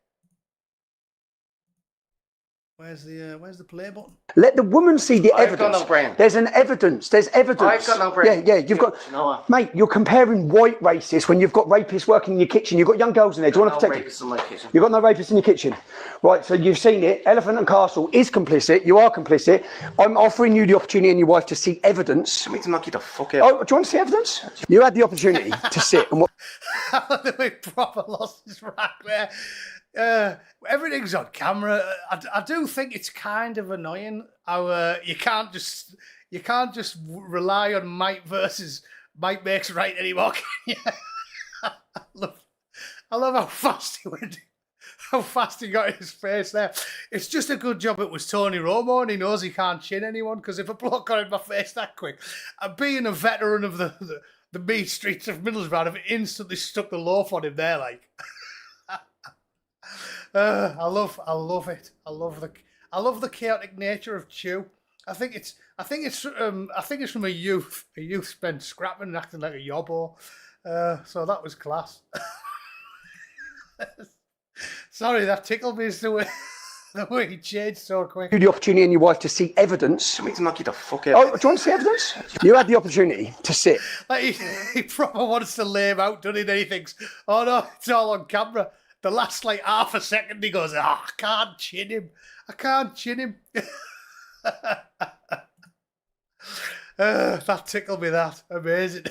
Where's the play button? Let the woman see the evidence. I've got no brain. There's evidence. I've got no brain. Yeah, you've got... Mate, you're comparing white racists when you've got rapists working in your kitchen. You've got young girls in there. Do you want to protect them? You've got no rapists in your kitchen. Right, so you've seen it. Elephant and Castle is complicit. You are complicit. I'm offering you the opportunity and your wife to see evidence. I mean to knock you the fuck out. Oh, do you want to see evidence? You had the opportunity to sit and watch. We proper lost his rack there. Everything's on camera. I do think it's kind of annoying how you can't just rely on Mike versus Mike makes right anymore, can you? I love how fast he went. How fast he got in his face there. It's just a good job it was Tony Romo and he knows he can't chin anyone, because if a bloke got in my face that quick, and being a veteran of the mean streets of Middlesbrough, I'd have instantly stuck the loaf on him there, like. I love it. I love the chaotic nature of Chew. I think it's from a youth spent scrapping and acting like a yobbo. So that was class. Sorry, that tickled me. The way he changed so quick. You had the opportunity and your wife to see evidence. I need to knock you the fuck out. Oh, do you want to see evidence? You had the opportunity to sit. Like he proper wants to lay him out, doesn't he? Then he thinks, oh no, it's all on camera. The last like half a second he goes, I can't chin him. I can't chin him. That tickled me, that. Amazing.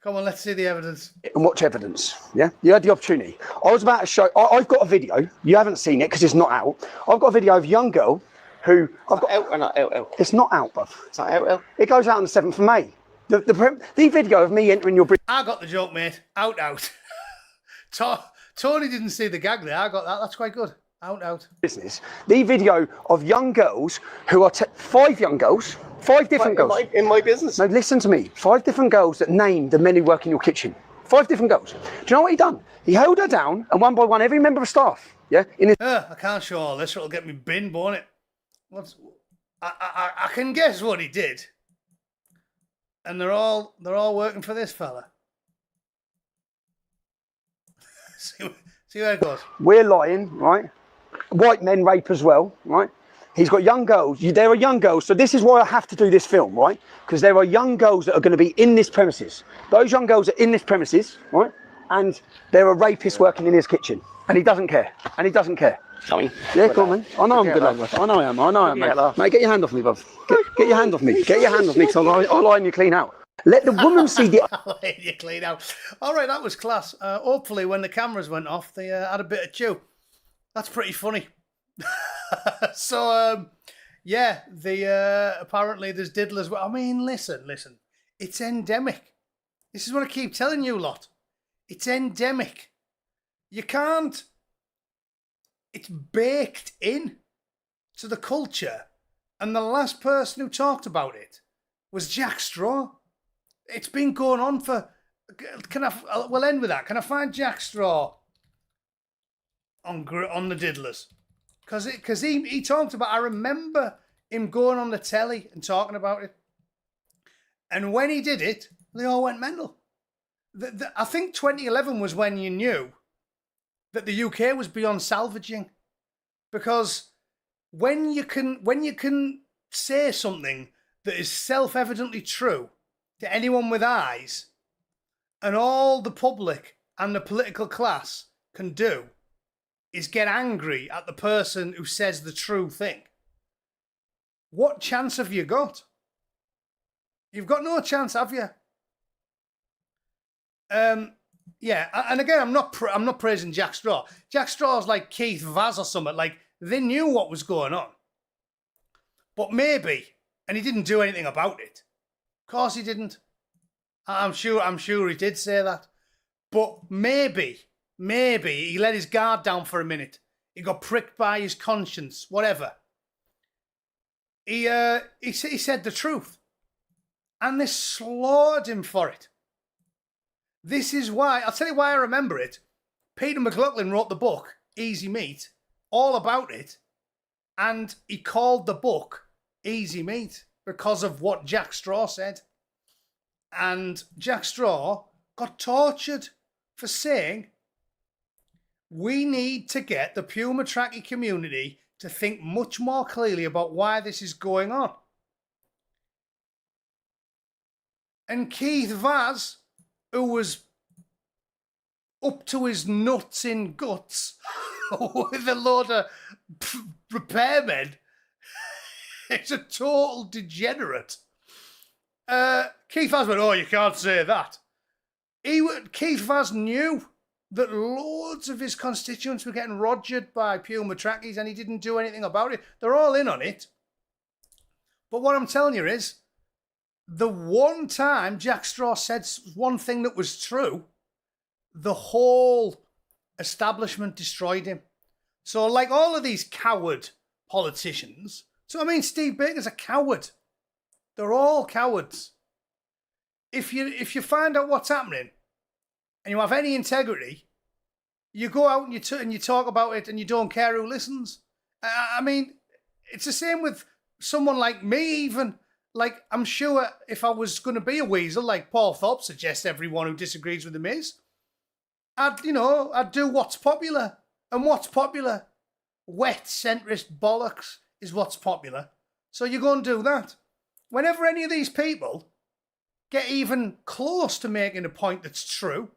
Come on, let's see the evidence. And watch evidence, yeah? You had the opportunity. I was about to show, I've got a video. You haven't seen it because it's not out. I've got a video of a young girl who... Out or not out? It's not out, bruv. It's not out. It goes out on the 7th of May. The video of me entering your... I got the joke, mate. Out. Tony didn't see the gag there. I got that. That's quite good. Out. Business. The video of young girls who are... 5 young girls... 5 different girls. In my business? No, listen to me. 5 different girls that named the men who work in your kitchen. 5 different girls. Do you know what he done? He held her down and one by one, every member of staff, yeah? I can't show all this or it'll get me bin, won't it? I can guess what he did. And they're all working for this fella. see where it goes. We're lying, right? White men rape as well, right? He's got young girls. There are young girls. So this is why I have to do this film, right? Because there are young girls that are going to be in this premises. Those young girls are in this premises, right? And there are rapists working in his kitchen. And he doesn't care. Tommy. Yeah, go on, man. I know I'm a good lad. I know I am, mate. Mate, get your hand off me, bruv. Get your hand off me. Get your hand off me, because I'll line you clean out. Let the woman see the... I'll line you clean out. All right, that was class. Hopefully, when the cameras went off, they had a bit of chew. That's pretty funny. So, yeah, apparently there's diddlers. I mean, listen. It's endemic. This is what I keep telling you lot. It's endemic. You can't... It's baked in to the culture. And the last person who talked about it was Jack Straw. It's been going on for... We'll end with that. Can I find Jack Straw on the diddlers? Because he talked about... I remember him going on the telly and talking about it. And when he did it, they all went mental. I think 2011 was when you knew that the UK was beyond salvaging, because when you can say something that is self-evidently true to anyone with eyes, and all the public and the political class can do is get angry at the person who says the true thing, what chance have you got? You've got no chance, have you? Yeah, and again, I'm not praising Jack Straw. Jack Straw's like Keith Vaz or something. Like, they knew what was going on, but maybe, and he didn't do anything about it. Of course, he didn't. I'm sure he did say that, but maybe he let his guard down for a minute. He got pricked by his conscience, whatever. He said the truth, and they slaughtered him for it. This is why, I'll tell you why I remember it. Peter McLaughlin wrote the book, Easy Meat, all about it. And he called the book Easy Meat because of what Jack Straw said. And Jack Straw got tortured for saying, we need to get the Puma Tracky community to think much more clearly about why this is going on. And Keith Vaz, who was up to his nuts in guts with a load of repairmen, it's a total degenerate. Keith Vaz went, oh, you can't say that. Keith Vaz knew that loads of his constituents were getting rogered by Puma Trackies, and he didn't do anything about it. They're all in on it. But what I'm telling you is, the one time Jack Straw said one thing that was true, the whole establishment destroyed him. So, like all of these coward politicians, so I mean, Steve Baker's a coward. They're all cowards. If you find out what's happening and you have any integrity, you go out and you talk about it, and you don't care who listens. I mean, it's the same with someone like me, even. Like, I'm sure if I was going to be a weasel, like Paul Thorpe suggests everyone who disagrees with him is, I'd do what's popular And what's popular? Wet centrist bollocks is what's popular. So you go and do that. Whenever any of these people get even close to making a point that's true,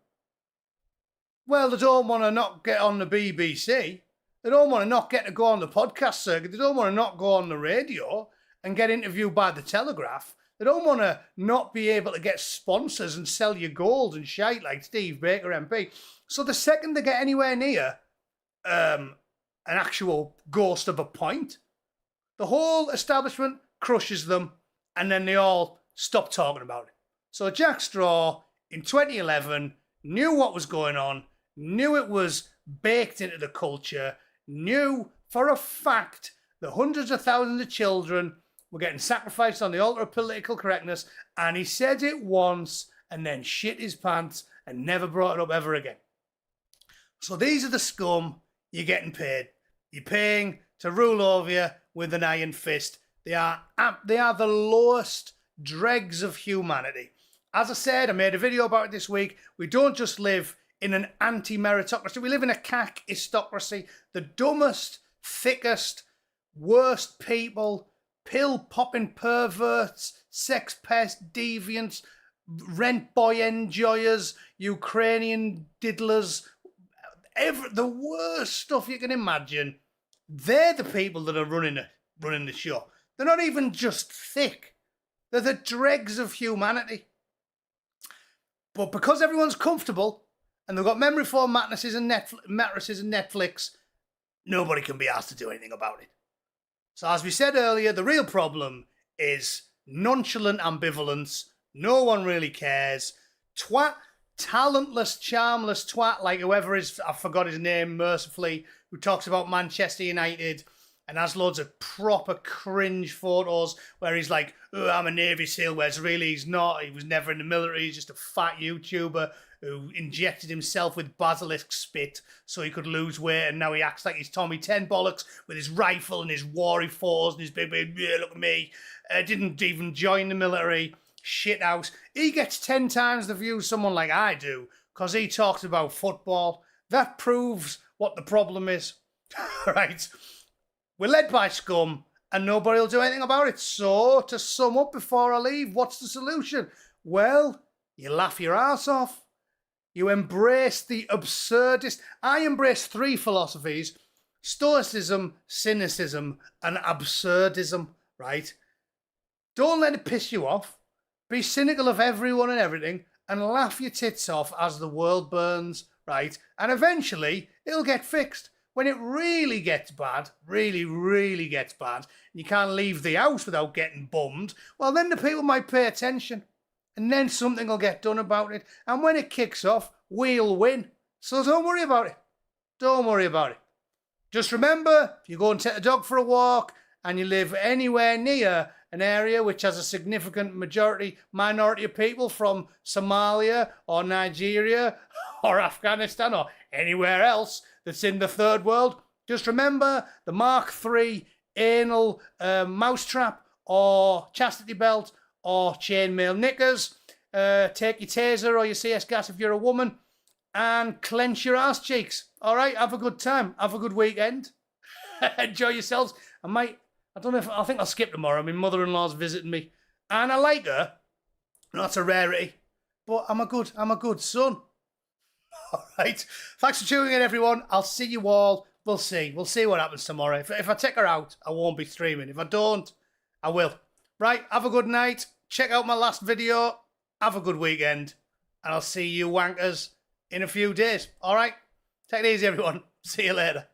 well, they don't want to not get on the BBC. They don't want to not get to go on the podcast circuit. They don't want to not go on the radio and get interviewed by the Telegraph. They don't want to not be able to get sponsors and sell you gold and shite like Steve Baker MP. So the second they get anywhere near an actual ghost of a point, the whole establishment crushes them and then they all stop talking about it. So Jack Straw in 2011 knew what was going on, knew it was baked into the culture, knew for a fact that hundreds of thousands of children were getting sacrificed on the altar of political correctness, and he said it once and then shit his pants and never brought it up ever again. So these are the scum you're getting paid. You're paying to rule over you with an iron fist. They are the lowest dregs of humanity. As I said, I made a video about it this week. We don't just live in an anti-meritocracy. We live in a cack-istocracy. The dumbest, thickest, worst people, pill-popping perverts, sex pest deviants, rent boy enjoyers, Ukrainian diddlers, the worst stuff you can imagine. They're the people that are running the show. They're not even just thick. They're the dregs of humanity. But because everyone's comfortable and they've got memory foam mattresses and Netflix, nobody can be asked to do anything about it. So as we said earlier, the real problem is nonchalant ambivalence. No one really cares. Twat, talentless, charmless twat like whoever is, I forgot his name mercifully, who talks about Manchester United and has loads of proper cringe photos where he's like, oh, I'm a Navy SEAL, whereas really he's not. He was never in the military. He's just a fat YouTuber who injected himself with basilisk spit so he could lose weight, and now he acts like he's Tommy 10 bollocks with his rifle and his warry fours and his big, yeah, look at me. Didn't even join the military. Shit house. He gets 10 times the views someone like I do because he talks about football. That proves what the problem is. Right? We're led by scum and nobody will do anything about it. So, to sum up before I leave, what's the solution? Well, you laugh your ass off. You embrace the absurdist. I embrace 3 philosophies: stoicism, cynicism, and absurdism, right? Don't let it piss you off. Be cynical of everyone and everything and laugh your tits off as the world burns, right? And eventually, it'll get fixed. When it really gets bad, really gets bad, and you can't leave the house without getting bummed, well, then the people might pay attention. And then something will get done about it. And when it kicks off, we'll win. So don't worry about it. Don't worry about it. Just remember, if you go and take a dog for a walk and you live anywhere near an area which has a significant minority of people from Somalia or Nigeria or Afghanistan or anywhere else that's in the third world, just remember the Mark III anal mousetrap or chastity belt or chainmail knickers. Take your taser or your CS gas if you're a woman and clench your ass cheeks. All right, have a good time. Have a good weekend. Enjoy yourselves. I think I'll skip tomorrow. My mother-in-law's visiting me and I like her. That's a rarity, but I'm a good son. All right. Thanks for tuning in, everyone. I'll see you all. We'll see. We'll see what happens tomorrow. If I take her out, I won't be streaming. If I don't, I will. Right. Have a good night. Check out my last video. Have a good weekend. And I'll see you wankers in a few days. All right. Take it easy, everyone. See you later.